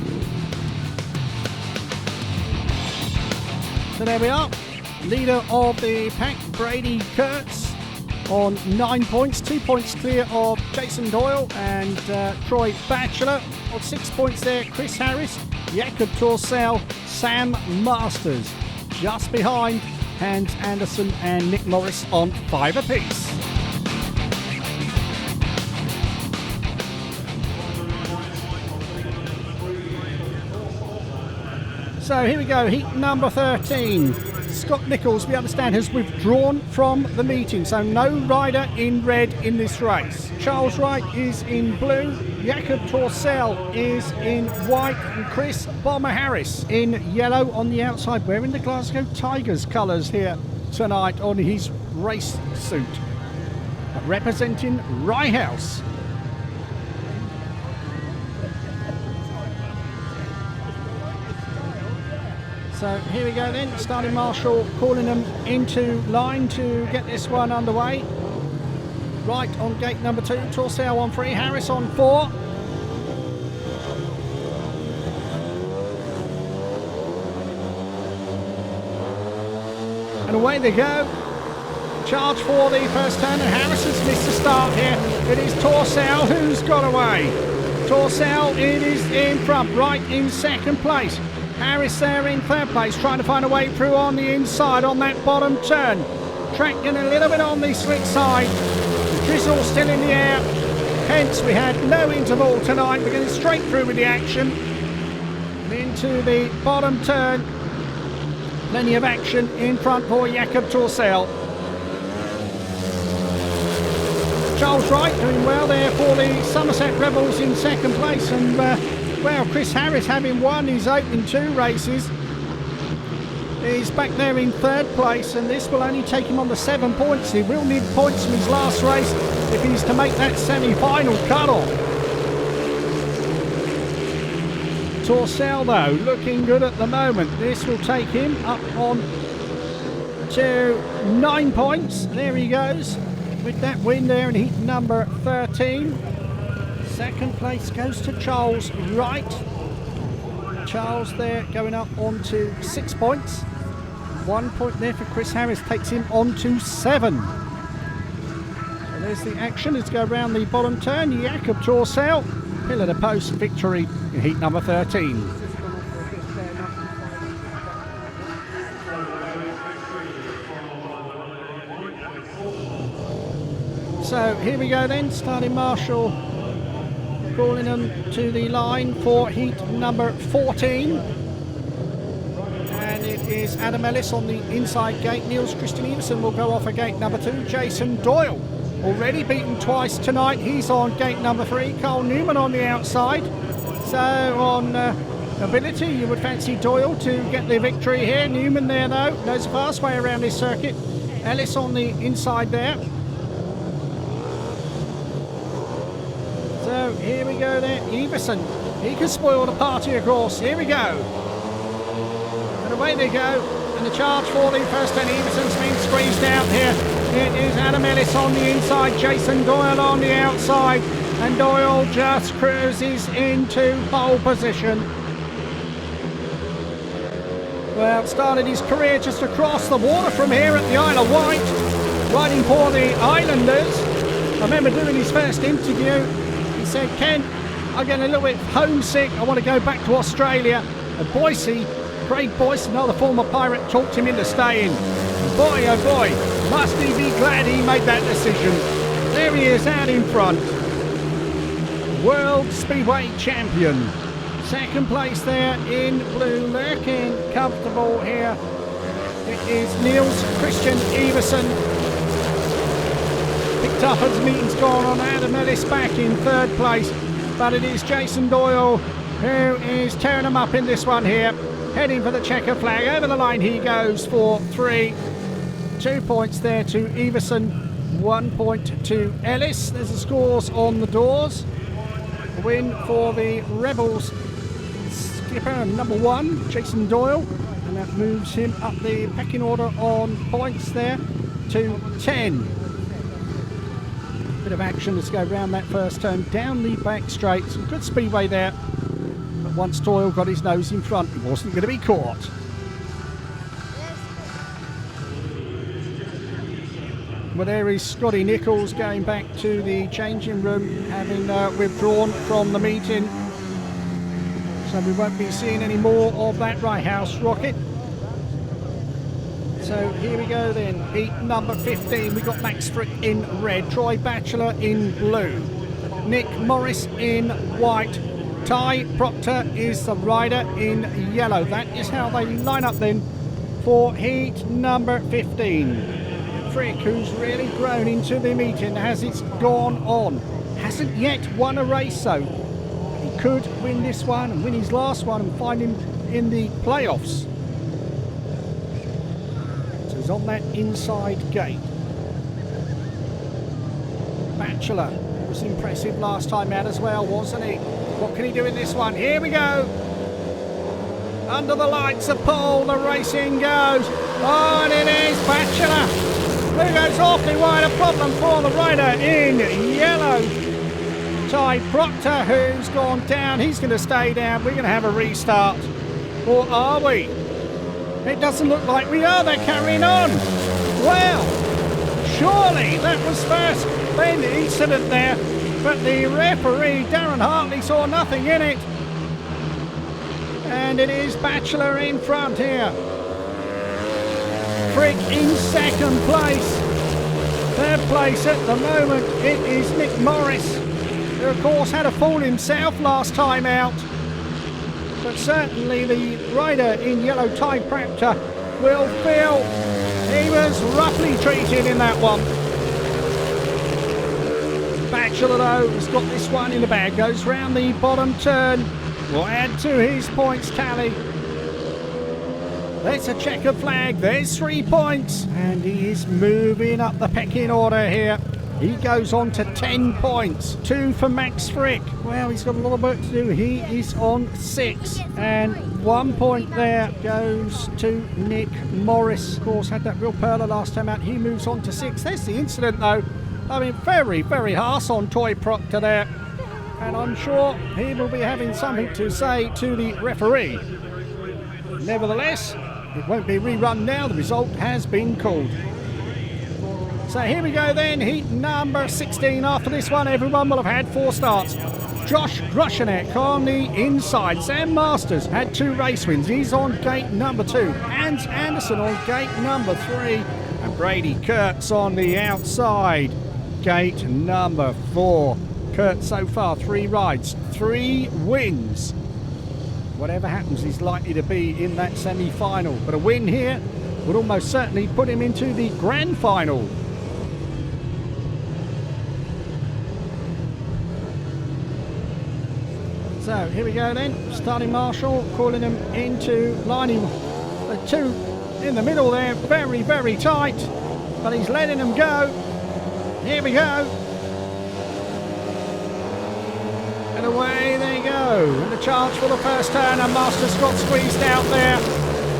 So there we are. Leader of the pack, Brady Kurtz, on 9 points, 2 points clear of Jason Doyle and Troy Batchelor. On 6 points there, Chris Harris, Jakob Torsell, Sam Masters. Just behind, Hans Anderson and Nick Morris on 5 apiece. So here we go, heat number 13. Scott Nichols, we understand, has withdrawn from the meeting, so no rider in red in this race. Charles Wright is in blue, Jakob Torsell is in white, and Chris Bomber Harris in yellow on the outside, wearing the Glasgow Tigers colours here tonight on his race suit, representing Rye House. So here we go then, starting marshal calling them into line to get this one underway. Right on gate number 2, Torsell on 3, Harris on 4. And away they go. Charge for the first turn, and Harris has missed the start here. It is Torsell who's got away. Torsell, it is in front, right in second place. Harris there in third place, trying to find a way through on the inside on that bottom turn. Tracking a little bit on the slick side. Drizzle still in the air. Hence we had no interval tonight. We're getting straight through with the action. And into the bottom turn. Plenty of action in front for Jakob Torsell. Charles Wright doing well there for the Somerset Rebels in second place, and well, Chris Harris, having won his opening 2 races, is back there in third place, and this will only take him on to 7 points. He will need points from his last race if he's to make that semi-final cut-off. Torsell though looking good at the moment. This will take him up on to 9 points. There he goes with that win there in heat number 13. Second place goes to Charles Wright. Charles there going up on to 6 points. 1 point there for Chris Harris, takes him on to 7. So there's the action as go around the bottom turn. Jakob Torsell, pillar to post victory in heat number 13. So here we go then, starting marshal calling them to the line for heat number 14. And it is Adam Ellis on the inside gate. Niels Christian Everson will go off at gate number 2. Jason Doyle, already beaten twice tonight, he's on gate number 3. Carl Newman on the outside. So on ability, you would fancy Doyle to get the victory here. Newman there though, knows the fast way around this circuit. Ellis on the inside there. So here we go there, Everson, he can spoil the party across, here we go. And away they go, and the charge for the first turn, Everson's been squeezed out here. It is Adam Ellis on the inside, Jason Doyle on the outside, and Doyle just cruises into pole position. Well, started his career just across the water from here at the Isle of Wight, riding for the Islanders. I remember doing his first interview. He said, Ken, I'm getting a little bit homesick. I want to go back to Australia. And Boise, Craig Boyce, another former pirate, talked him into staying. Boy, oh boy, must he be glad he made that decision. There he is out in front. World Speedway champion. Second place there in blue, lurking comfortable here. It is Niels Christian Everson. Picked up as the meeting's gone on. Adam Ellis back in third place, but it is Jason Doyle who is tearing them up in this one here, heading for the checker flag. Over the line he goes for 3. 2 points there to Everson, 1 point to Ellis. There's the scores on the doors. A win for the Rebels skipper number 1, Jason Doyle, and that moves him up the pecking order on points there to 10. Bit of action. Let's go round that first turn, down the back straight. Some good speedway there, but once Doyle got his nose in front, he wasn't going to be caught. Well, there is Scotty Nichols going back to the changing room, having withdrawn from the meeting, so we won't be seeing any more of that Rye House rocket. So here we go then, heat number 15. We got Max Frick in red, Troy Batchelor in blue, Nick Morris in white, Ty Proctor is the rider in yellow. That is how they line up then for heat number 15. Frick, who's really grown into the meeting as it's gone on. Hasn't yet won a race, though. He could win this one and win his last one and find him in the playoffs. So he's on that inside gate. Bachelor was impressive last time out as well, wasn't he? What can he do in this one? Here we go. Under the lights of Poole, the racing goes. Oh, and it is Bachelor who goes awfully wide. A problem for the rider in yellow. Ty Proctor, who's gone down. He's going to stay down. We're going to have a restart. Or are we? It doesn't look like we are. They're carrying on. Well, surely that was first then incident there. But the referee, Darren Hartley, saw nothing in it. And it is Bachelor in front here. Frick in second place. Third place at the moment, it is Nick Morris, who of course had a fall himself last time out. But certainly the rider in yellow, Ty Proctor, will feel he was roughly treated in that one. Bachelor though has got this one in the bag, goes round the bottom turn, will add to his points tally. There's a checkered flag, there's 3 points, and he is moving up the pecking order here. He goes on to 10 points, 2 for Max Frick. Well, he's got a lot of work to do. He is on 6, and 1 point there goes to Nick Morris. Of course, had that real perler last time out. He moves on to 6. There's the incident though. I mean, very, very harsh on Ty Proctor there. And I'm sure he will be having something to say to the referee. Nevertheless, it won't be rerun now. The result has been called. So here we go then, heat number 16. After this one, everyone will have had 4 starts. Josh Grushenek on the inside. Sam Masters had 2 race wins. He's on gate number 2. Hans Anderson on gate number 3. And Brady Kurtz on the outside. Gate number 4. Kurt so far 3 rides, 3 wins. Whatever happens, he's likely to be in that semi-final. But a win here would almost certainly put him into the grand final. So here we go then. Starting marshal, calling them into lining. The 2 in the middle there, very, very tight. But he's letting them go. Here we go. And away they go. And the charge for the first turn, and Masters got squeezed out there.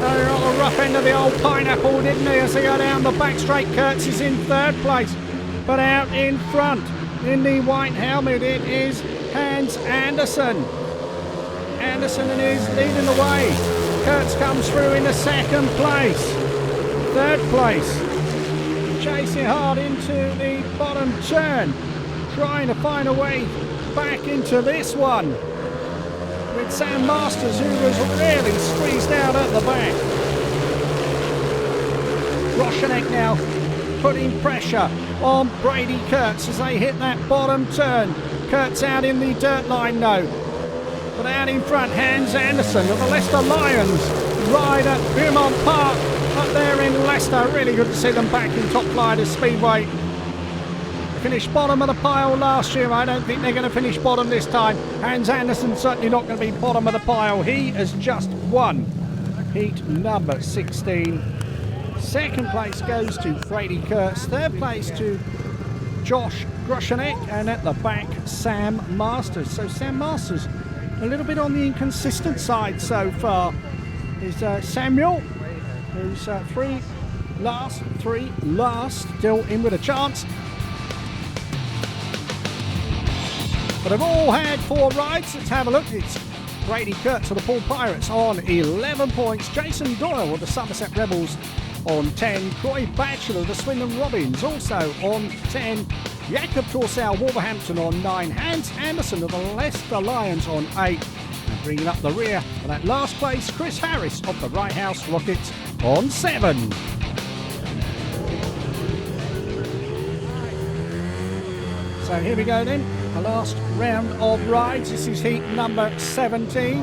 They're on the rough end of the old pineapple, didn't he, as they go down the back straight. Kurtz is in 3rd place. But out in front, in the white helmet, it is Hans Anderson. Anderson is leading the way. Kurtz comes through in the 2nd place. 3rd place. Chasing hard into the bottom turn. Trying to find a way back into this one. With Sam Masters, who was really squeezed out at the back. Grushenek now putting pressure on Brady Kurtz as they hit that bottom turn. Kurtz out in the dirt line now. But out in front, Hans Anderson of the Leicester Lions ride at Beaumont Park up there in Leicester. Really good to see them back in top flight of Speedway. They finished bottom of the pile last year. I don't think they're going to finish bottom this time. Hans Anderson certainly not going to be bottom of the pile. He has just won heat number 16. 2nd place goes to Brady Kurtz. 3rd place to Josh Grushenek. And at the back, Sam Masters. So Sam Masters a little bit on the inconsistent side so far. Is Samuel, who's 3 last, still in with a chance. But they've all had 4 rides. Let's have a look. It's Brady Kurtz of the Poole Pirates on 11 points. Jason Doyle of the Somerset Rebels on 10. Croy Batchelor of the Swindon Robins also on 10. Jakob Torsau Wolverhampton on 9. Hans Anderson of the Leicester Lions on 8. And bringing up the rear for that last place, Chris Harris of the Wright House Rockets on 7. So here we go then. The last round of rides. This is heat number 17.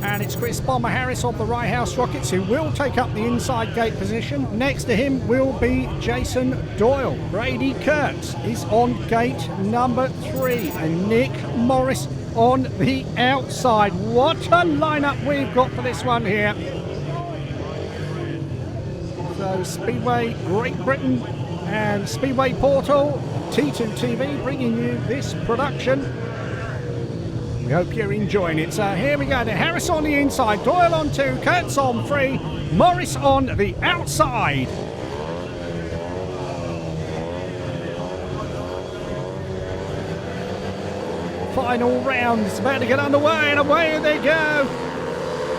And it's Chris Bomber Harris of the Rye House Rockets who will take up the inside gate position. Next to him will be Jason Doyle. Brady Kurtz is on gate number 3. And Nick Morris on the outside. What a lineup we've got for this one here. So Speedway Great Britain and Speedway Portal, T2 TV bringing you this production. We hope you're enjoying it. So here we go. Harris on the inside, Doyle on 2, Kurtz on 3, Morris on the outside. Final round is about to get underway, and away they go.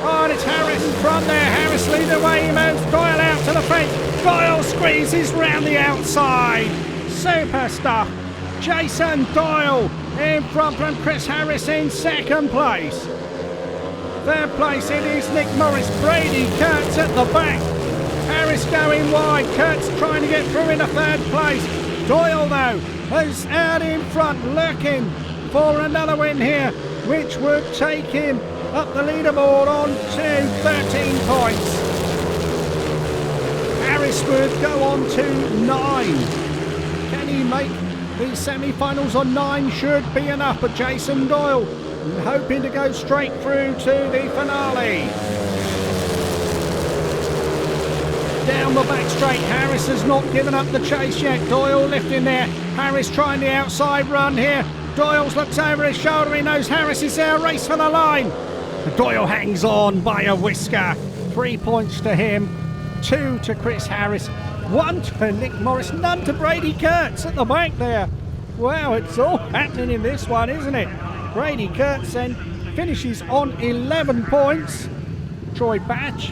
Oh, and it's Harris in front there. Harris leading the way. He moves Doyle out to the fence. Doyle squeezes round the outside. Super stuff. Jason Doyle in front from Chris Harris in second place. Third place it is Nick Morris. Brady Kurtz at the back. Harris going wide. Kurtz trying to get through into third place. Doyle though is out in front looking for another win here, which would take him up the leaderboard on to 13 points. Harris would go on to 9. Can he make the semi-finals on 9? Should be enough, but Jason Doyle hoping to go straight through to the finale. Down the back straight, Harris has not given up the chase yet. Doyle lifting there. Harris trying the outside run here. Doyle looks over his shoulder. He knows Harris is there. Race for the line. Doyle hangs on by a whisker. 3 points to him, 2 to Chris Harris, 1 to Nick Morris, none to Brady Kurtz at the back there. Wow, it's all happening in this one, isn't it? Brady Kurtz then finishes on 11 points. Troy Batch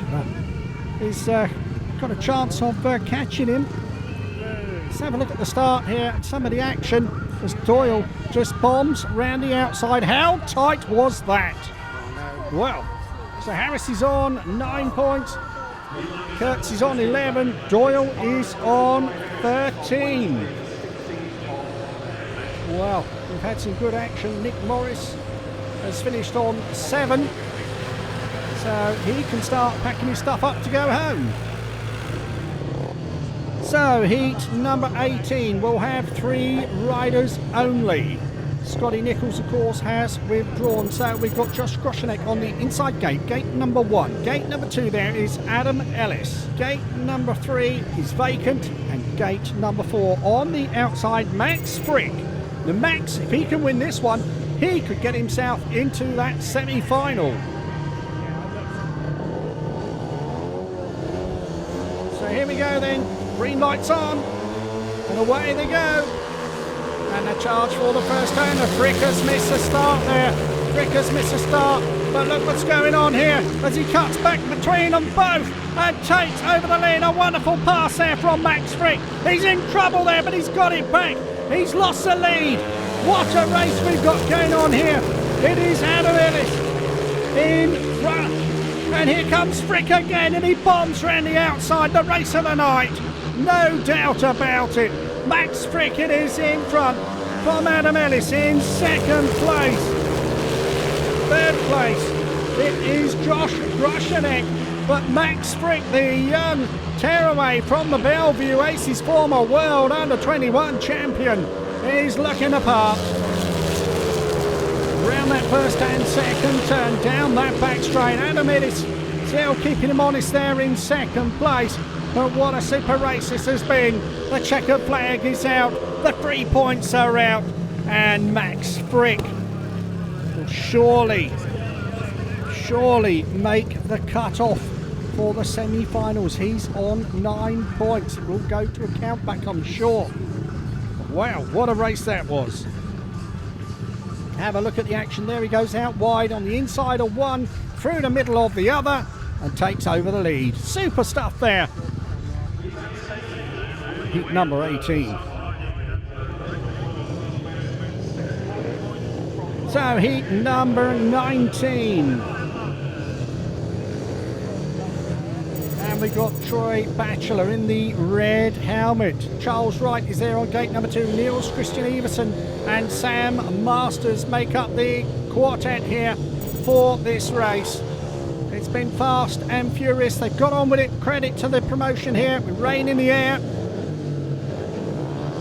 is got a chance of catching him. Let's have a look at the start here. Some of the action as Doyle just bombs round the outside. How tight was that? Well, so Harris is on 9 points, Kurtz is on 11, Doyle is on 13. Well, we've had some good action. Nick Morris has finished on 7, so he can start packing his stuff up to go home. So heat number 18 will have 3 riders only. Scotty Nichols, of course, has withdrawn. So we've got Josh Groshenek on the inside gate, gate number 1. Gate number 2 there is Adam Ellis. Gate number 3 is vacant. And gate number 4 on the outside, Max Frick. Now Max, if he can win this one, he could get himself into that semi-final. So here we go then. Green lights on. And away they go. And a charge for the first turn. Frick has missed a start there. Frick has missed a start. But look what's going on here as he cuts back between them both and takes over the lead. A wonderful pass there from Max Frick. He's in trouble there, but he's got it back. He's lost the lead. What a race we've got going on here. It is Adam Ellis in front. And here comes Frick again, and he bombs round the outside. The race of the night. No doubt about it. Max Frick it is in front from Adam Ellis in second place. Third place it is Josh Groshenek, but Max Frick, the young tearaway from the Bellevue Aces, former world under-21 champion, is looking apart. Round that first and second turn, down that back straight, Adam Ellis still keeping him honest there in second place. But what a super race this has been. The checkered flag is out, the 3 points are out, and Max Frick will surely make the cut-off for the semi-finals. He's on 9 points. It will go to a count-back, I'm sure. Wow, what a race that was. Have a look at the action there. He goes out wide on the inside of one, through the middle of the other, and takes over the lead. Super stuff there. Heat number 18. So heat number 19. And we got Troy Batchelor in the red helmet. Charles Wright is there on gate number 2. Niels Christian Everson and Sam Masters make up the quartet here for this race. It's been fast and furious. They've got on with it. Credit to the promotion here with rain in the air.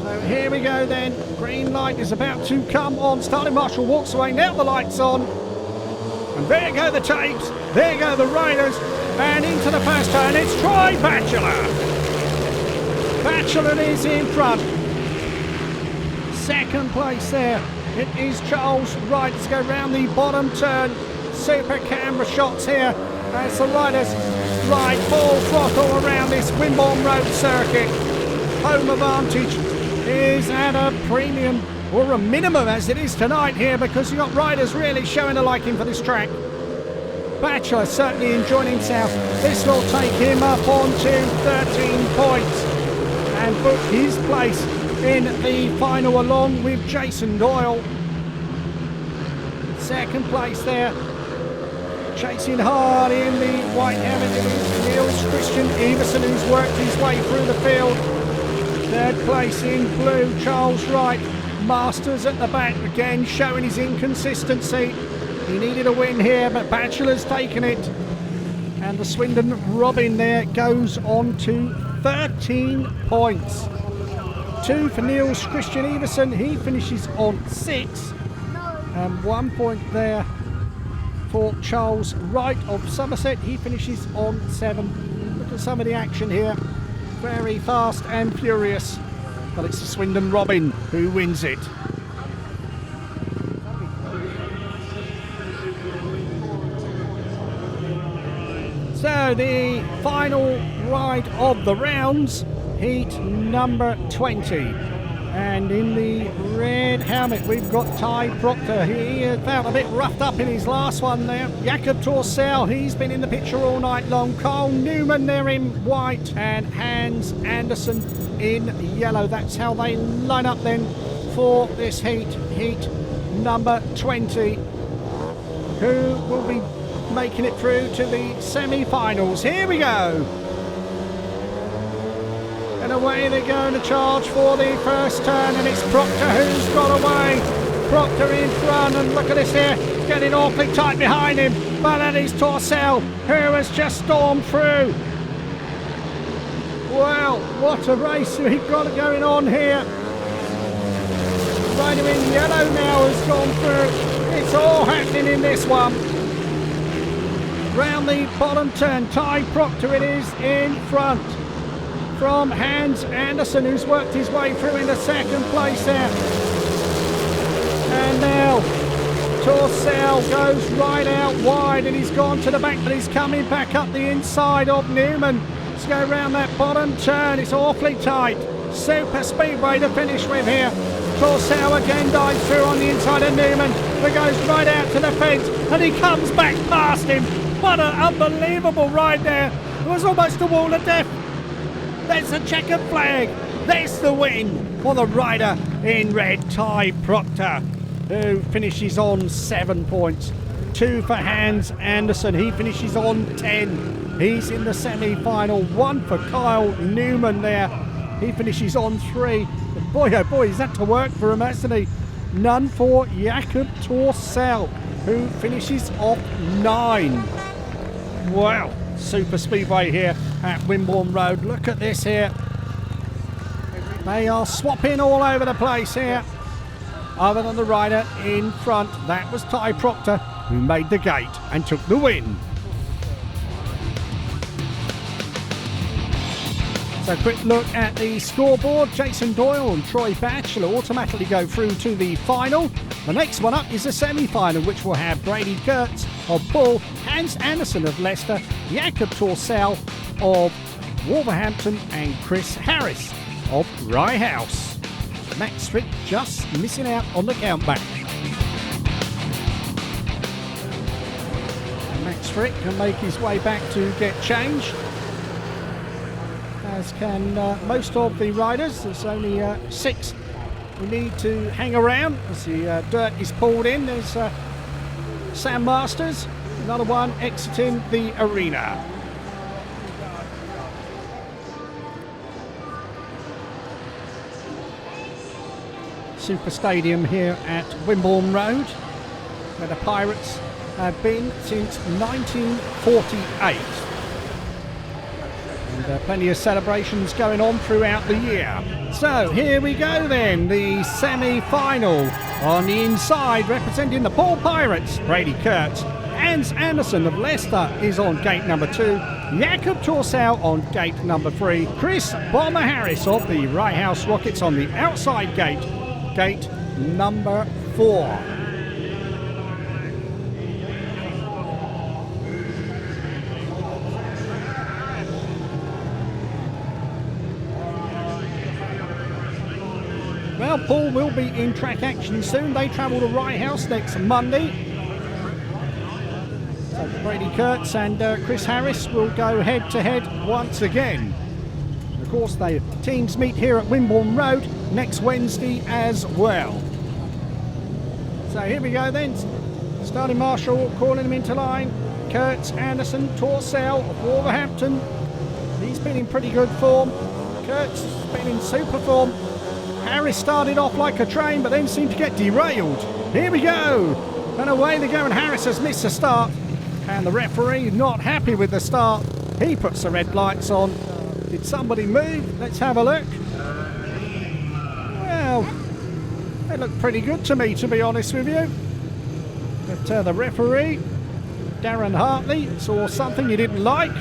So here we go then. Green light is about to come on. Starting Marshall walks away. Now the light's on. And there go the tapes. There go the riders. And into the first turn, it's Troy Batchelor. Batchelor is in front. Second place there. It is Charles Wright. Let's go round the bottom turn. Super camera shots here as the riders ride full throttle around this Wimborne Road circuit. Home advantage is at a premium, or a minimum as it is tonight here, because you've got riders really showing a liking for this track. Batchelor certainly enjoying himself. This will take him up on to 13 points and book his place in the final along with Jason Doyle. Second place there. Chasing hard in the white helmet, it is Niels Christian Everson, who's worked his way through the field. Third place in blue, Charles Wright. Masters at the back again, showing his inconsistency. He needed a win here, but Batchelor's taken it. And the Swindon Robin there goes on to 13 points. 2 for Niels Christian Everson, he finishes on 6. And 1 point there for Charles Wright of Somerset, he finishes on 7. Look at some of the action here. Very fast and furious. But it's the Swindon Robin who wins it. So the final ride of the rounds, heat number 20. And in the red helmet, we've got Ty Proctor. He felt a bit roughed up in his last one there. Jakob Torsell, he's been in the picture all night long. Carl Newman there in white, and Hans Anderson in yellow. That's how they line up then for this heat number 20. Who will be making it through to the semi-finals? Here we go. And away they go in the charge for the first turn, and it's Proctor who's got away. Proctor in front, and look at this here, getting awfully tight behind him. But that is Torsell, who has just stormed through. Well, what a race we've got going on here. Rider in yellow now has gone through. It's all happening in this one. Round the bottom turn, Ty Proctor it is in front. From Hans Anderson, who's worked his way through into second place there. And now Torsell goes right out wide, and he's gone to the back, but he's coming back up the inside of Newman. Let's go around that bottom turn. It's awfully tight. Super Speedway to finish with here. Torsell again dives through on the inside of Newman, but goes right out to the fence, and he comes back past him. What an unbelievable ride there. It was almost a wall of death. There's the checkered flag. There's the win for the rider in red, Ty Proctor, who finishes on 7 points. 2 for Hans Anderson. He finishes on 10. He's in the semi-final. 1 for Kyle Newman there. He finishes on 3. But boy, oh boy, is that to work for him, hasn't he? None for Jakob Torsell, who finishes off 9. Wow. Super Speedway here at Wimborne Road. Look at this here. They are swapping all over the place here. Other than the rider in front, that was Ty Proctor, who made the gate and took the win. So a quick look at the scoreboard. Jason Doyle and Troy Batchelor automatically go through to the final. The next one up is the semi-final, which will have Brady Kurtz of Poole, Hans Anderson of Leicester, Jakob Torsell of Wolverhampton, and Chris Harris of Rye House. Max Strick just missing out on the countback. Max Strick can make his way back to get change, as can most of the riders. There's only 6 we need to hang around as the dirt is pulled in. There's Sam Masters, another one exiting the arena. Super Stadium here at Wimborne Road, where the Pirates have been since 1948. And plenty of celebrations going on throughout the year. So here we go then, the semi-final. On the inside, representing the Poole Pirates, Brady Kurtz. Hans Anderson of Leicester is on gate number 2. Jakob Torsau on gate number 3. Chris Bomber Harris of the Rye House Rockets on the outside gate, gate number 4. Well, Poole will be in track action soon. They travel to Rye House next Monday. So Brady Kurtz and Chris Harris will go head-to-head once again. And of course, the teams meet here at Wimborne Road next Wednesday as well. So here we go then. Starting marshal calling him into line. Kurtz, Anderson, Torsau of Wolverhampton. He's been in pretty good form. Kurtz has been in super form. Harris started off like a train but then seemed to get derailed. Here we go. And away they go, and Harris has missed the start. And the referee not happy with the start. He puts the red lights on. Did somebody move? Let's have a look. Well, they look pretty good to me, to be honest with you. But the referee, Darren Hartley, saw something he didn't like.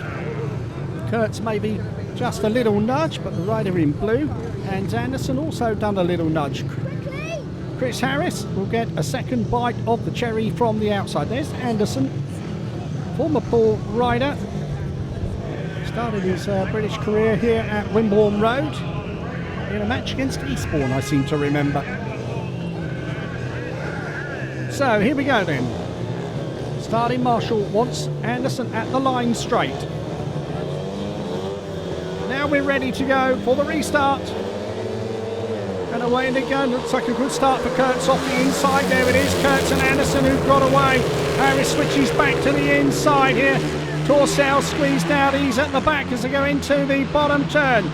Kurtz maybe just a little nudge, but the rider in blue, Hans Anderson, also done a little nudge. Chris Harris will get a second bite of the cherry from the outside. There's Anderson, former Poole rider. Started his British career here at Wimborne Road in a match against Eastbourne, I seem to remember. So here we go then. Starting marshal wants Anderson at the line straight. Now we're ready to go for the restart. And away they go. Looks like a good start for Kurtz off the inside. There it is, Kurtz and Anderson who've got away. Harris switches back to the inside here. Torsau squeezed out. He's at the back as they go into the bottom turn.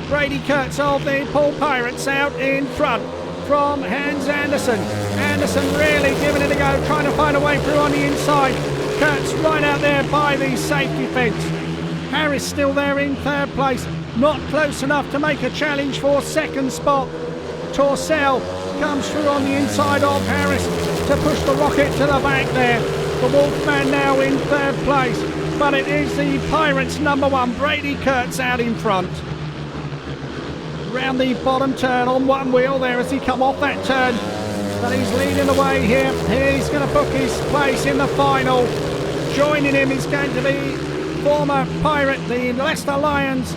Brady Kurtz of the Poole Pirates out in front from Hans Anderson. Anderson really giving it a go, trying to find a way through on the inside. Kurtz right out there by the safety fence. Harris still there in third place, not close enough to make a challenge for second spot. Torsau comes through on the inside of Harris to push the rocket to the back there. The Wolfman now in third place, but it is the Pirates number 1, Brady Kurtz, out in front. Round the bottom turn on one wheel there as he come off that turn, but he's leading the way here. He's going to book his place in the final. Joining him is going to be former Pirate, the Leicester Lions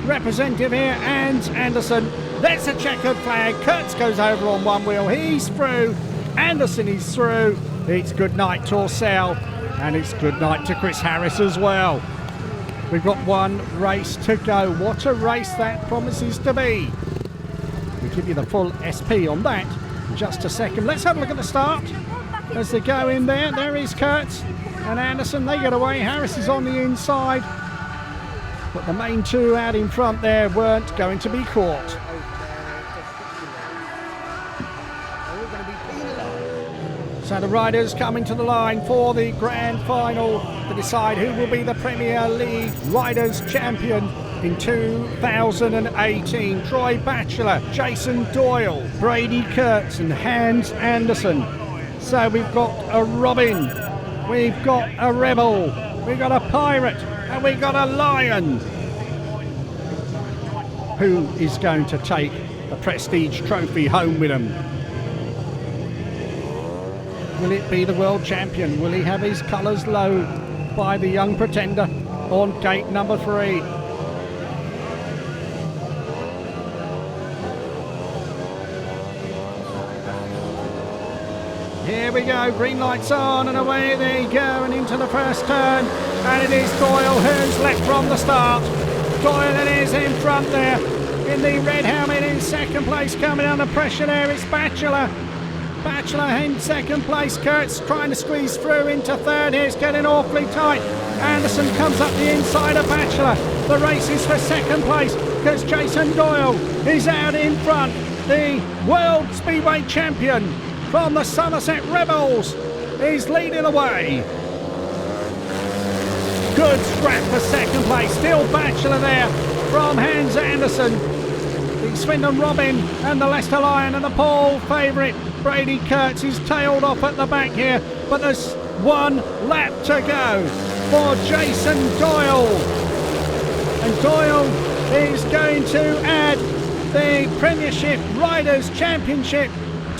representative here, Hans Anderson. There's a checkered flag. Kurtz goes over on one wheel. He's through. Anderson is through. It's good night Torsau, and it's good night to Chris Harris as well. We've got one race to go. What a race that promises to be. We'll give you the full SP on that in just a second. Let's have a look at the start as they go in there. There is Kurtz and Anderson. They get away. Harris is on the inside, but the main two out in front there weren't going to be caught. So the riders coming to the line for the grand final to decide who will be the Premier League Riders Champion in 2018. Troy Batchelor, Jason Doyle, Brady Kurtz and Hans Anderson. So we've got a Robin, we've got a Rebel, we've got a Pirate, and we've got a Lion. Who is going to take the Prestige Trophy home with them? Will it be the world champion? Will he have his colours low by the young pretender on gate number 3? Here we go, green lights on, and away they go and into the first turn. And it is Doyle who's left from the start. Doyle it is in front there in the red helmet in second place. Coming under pressure there, it's Batchelor. Batchelor in second place. Kurtz trying to squeeze through into third. Here's getting awfully tight. Anderson comes up the inside of Batchelor. The race is for second place because Jason Doyle is out in front. The World Speedway champion from the Somerset Rebels is leading away. Good scrap for second place. Still Bachelor there from Hans Andersen. The Swindon Robin and the Leicester Lion and the Poole favourite Brady Kurtz is tailed off at the back here, but there's one lap to go for Jason Doyle. And Doyle is going to add the Premiership Riders' Championship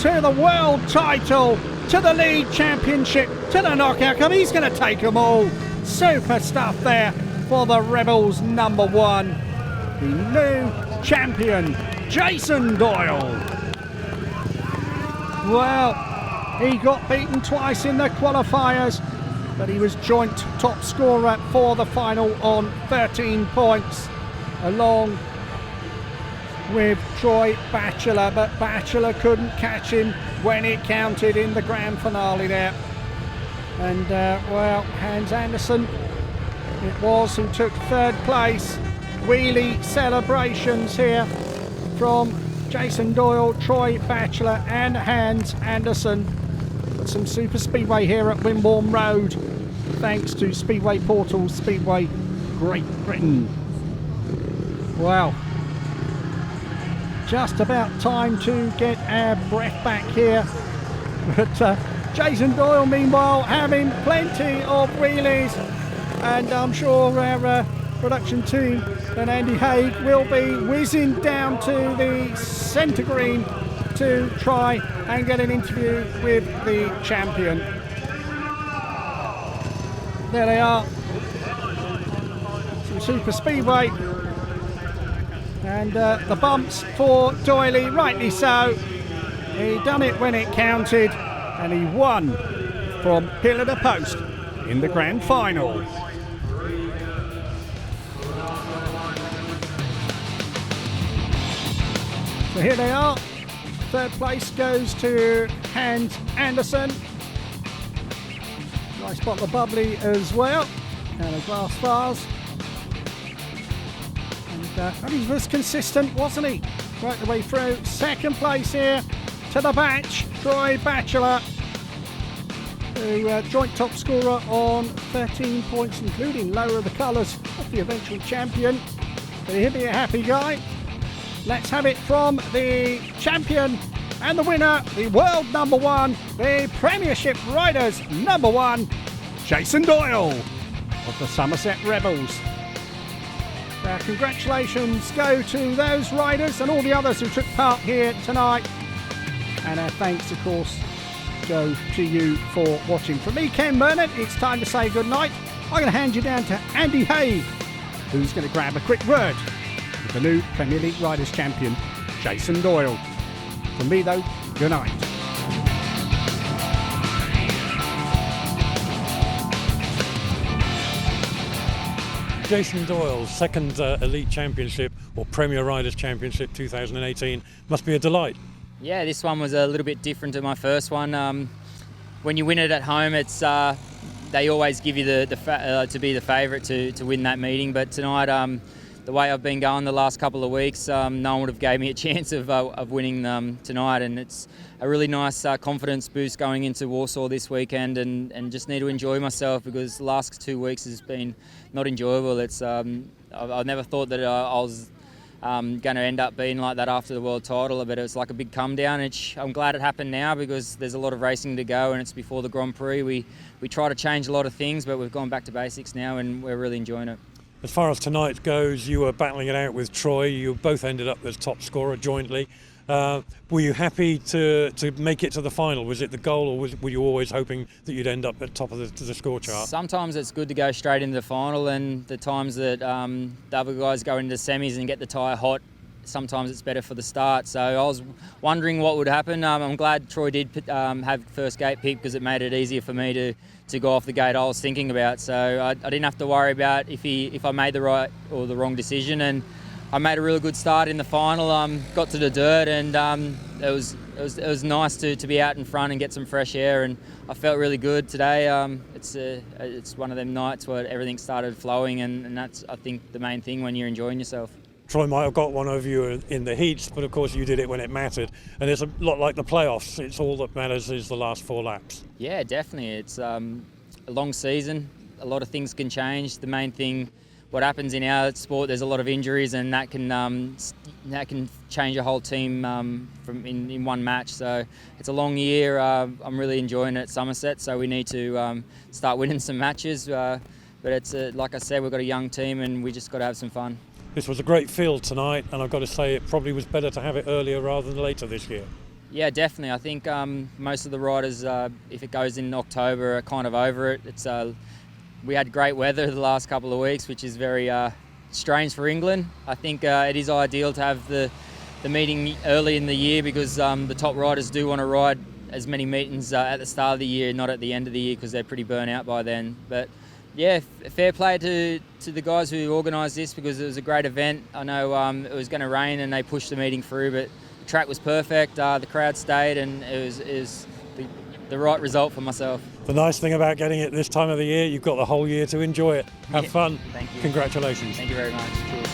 to the World title, to the League Championship, to the Knockout Cup. He's going to take them all. Super stuff there for the Rebels number one. The new champion, Jason Doyle. Well, he got beaten twice in the qualifiers, but he was joint top scorer for the final on 13 points, along with Troy Bachelor, but Bachelor couldn't catch him when it counted in the grand finale there. And well, Hans Andersen it was who took third place. Wheelie celebrations here from Jason Doyle, Troy Bachelor and Hans Andersen. But some super speedway here at Wimborne Road, thanks to Speedway Portal Speedway Great Britain. Well, just about time to get our breath back here. But Jason Doyle, meanwhile, having plenty of wheelies, and I'm sure our production team and Andy Haig will be whizzing down to the centre green to try and get an interview with the champion. There they are, some super speedway, and the bumps for Doyley, rightly so. He done it when it counted, and he won from pillar to post in the grand final. So here they are. Third place goes to Hans Andersen. Nice bottle of bubbly as well, and a glass vase. And he was consistent, wasn't he? Right the way through. Second place here to the batch, Troy Bachelor, who joint top scorer on 13 points, including lower of the colours of the eventual champion. But he'll be a happy guy. Let's have it from the champion and the winner, the world number one, the Premiership Riders number one, Jason Doyle of the Somerset Rebels. Congratulations go to those riders and all the others who took part here tonight. And our thanks, of course, go to you for watching. From me, Ken Burnett, it's time to say goodnight. I'm going to hand you down to Andy Haig, who's going to grab a quick word with the new Premier League Riders champion, Jason Doyle. From me, though, good night. Jason Doyle's second Elite Championship or Premier Riders Championship 2018 must be a delight. Yeah, this one was a little bit different to my first one. When you win it at home, it's they always give you to be the favourite to win that meeting. But tonight, the way I've been going the last couple of weeks, no one would have gave me a chance of winning tonight, and it's a really nice confidence boost going into Warsaw this weekend, and just need to enjoy myself because the last 2 weeks has been not enjoyable. It's I never thought that I was going to end up being like that after the world title, but it was like a big come down. I'm glad it happened now because there's a lot of racing to go and it's before the Grand Prix. We try to change a lot of things, but we've gone back to basics now and we're really enjoying it. As far as tonight goes, you were battling it out with Troy. You both ended up as top scorer jointly. Were you happy to make it to the final? Was it the goal, or were you always hoping that you'd end up at top of the score chart? Sometimes it's good to go straight into the final, and the times that the other guys go into the semis and get the tyre hot, sometimes it's better for the start. So I was wondering what would happen. I'm glad Troy did have first gate pick because it made it easier for me to go off the gate I was thinking about. So I didn't have to worry about if I made the right or the wrong decision, and I made a really good start in the final. Got to the dirt, and it was nice to be out in front and get some fresh air, and I felt really good today. It's one of them nights where everything started flowing, and that's, I think, the main thing when you're enjoying yourself. Troy might have got one over you in the heats, but of course you did it when it mattered. And it's a lot like the playoffs. It's all that matters is the last 4 laps. Yeah, definitely. It's a long season. A lot of things can change. The main thing, what happens in our sport, there's a lot of injuries, and that can change a whole team from in one match. So it's a long year. I'm really enjoying it at Somerset. So we need to start winning some matches. But it's like I said, we've got a young team, and we just got to have some fun. This was a great field tonight, and I've got to say it probably was better to have it earlier rather than later this year. Yeah, definitely. I think most of the riders, if it goes in October, are kind of over it. We had great weather the last couple of weeks, which is very strange for England. I think it is ideal to have the meeting early in the year because the top riders do want to ride as many meetings at the start of the year, not at the end of the year, because they're pretty burnt out by then. But yeah, fair play to the guys who organised this because it was a great event. I know it was going to rain and they pushed the meeting through, but the track was perfect. The crowd stayed, and it was the right result for myself. The nice thing about getting it this time of the year, you've got the whole year to enjoy it. Have fun. Thank you. Congratulations. Thank you very much. Cheers.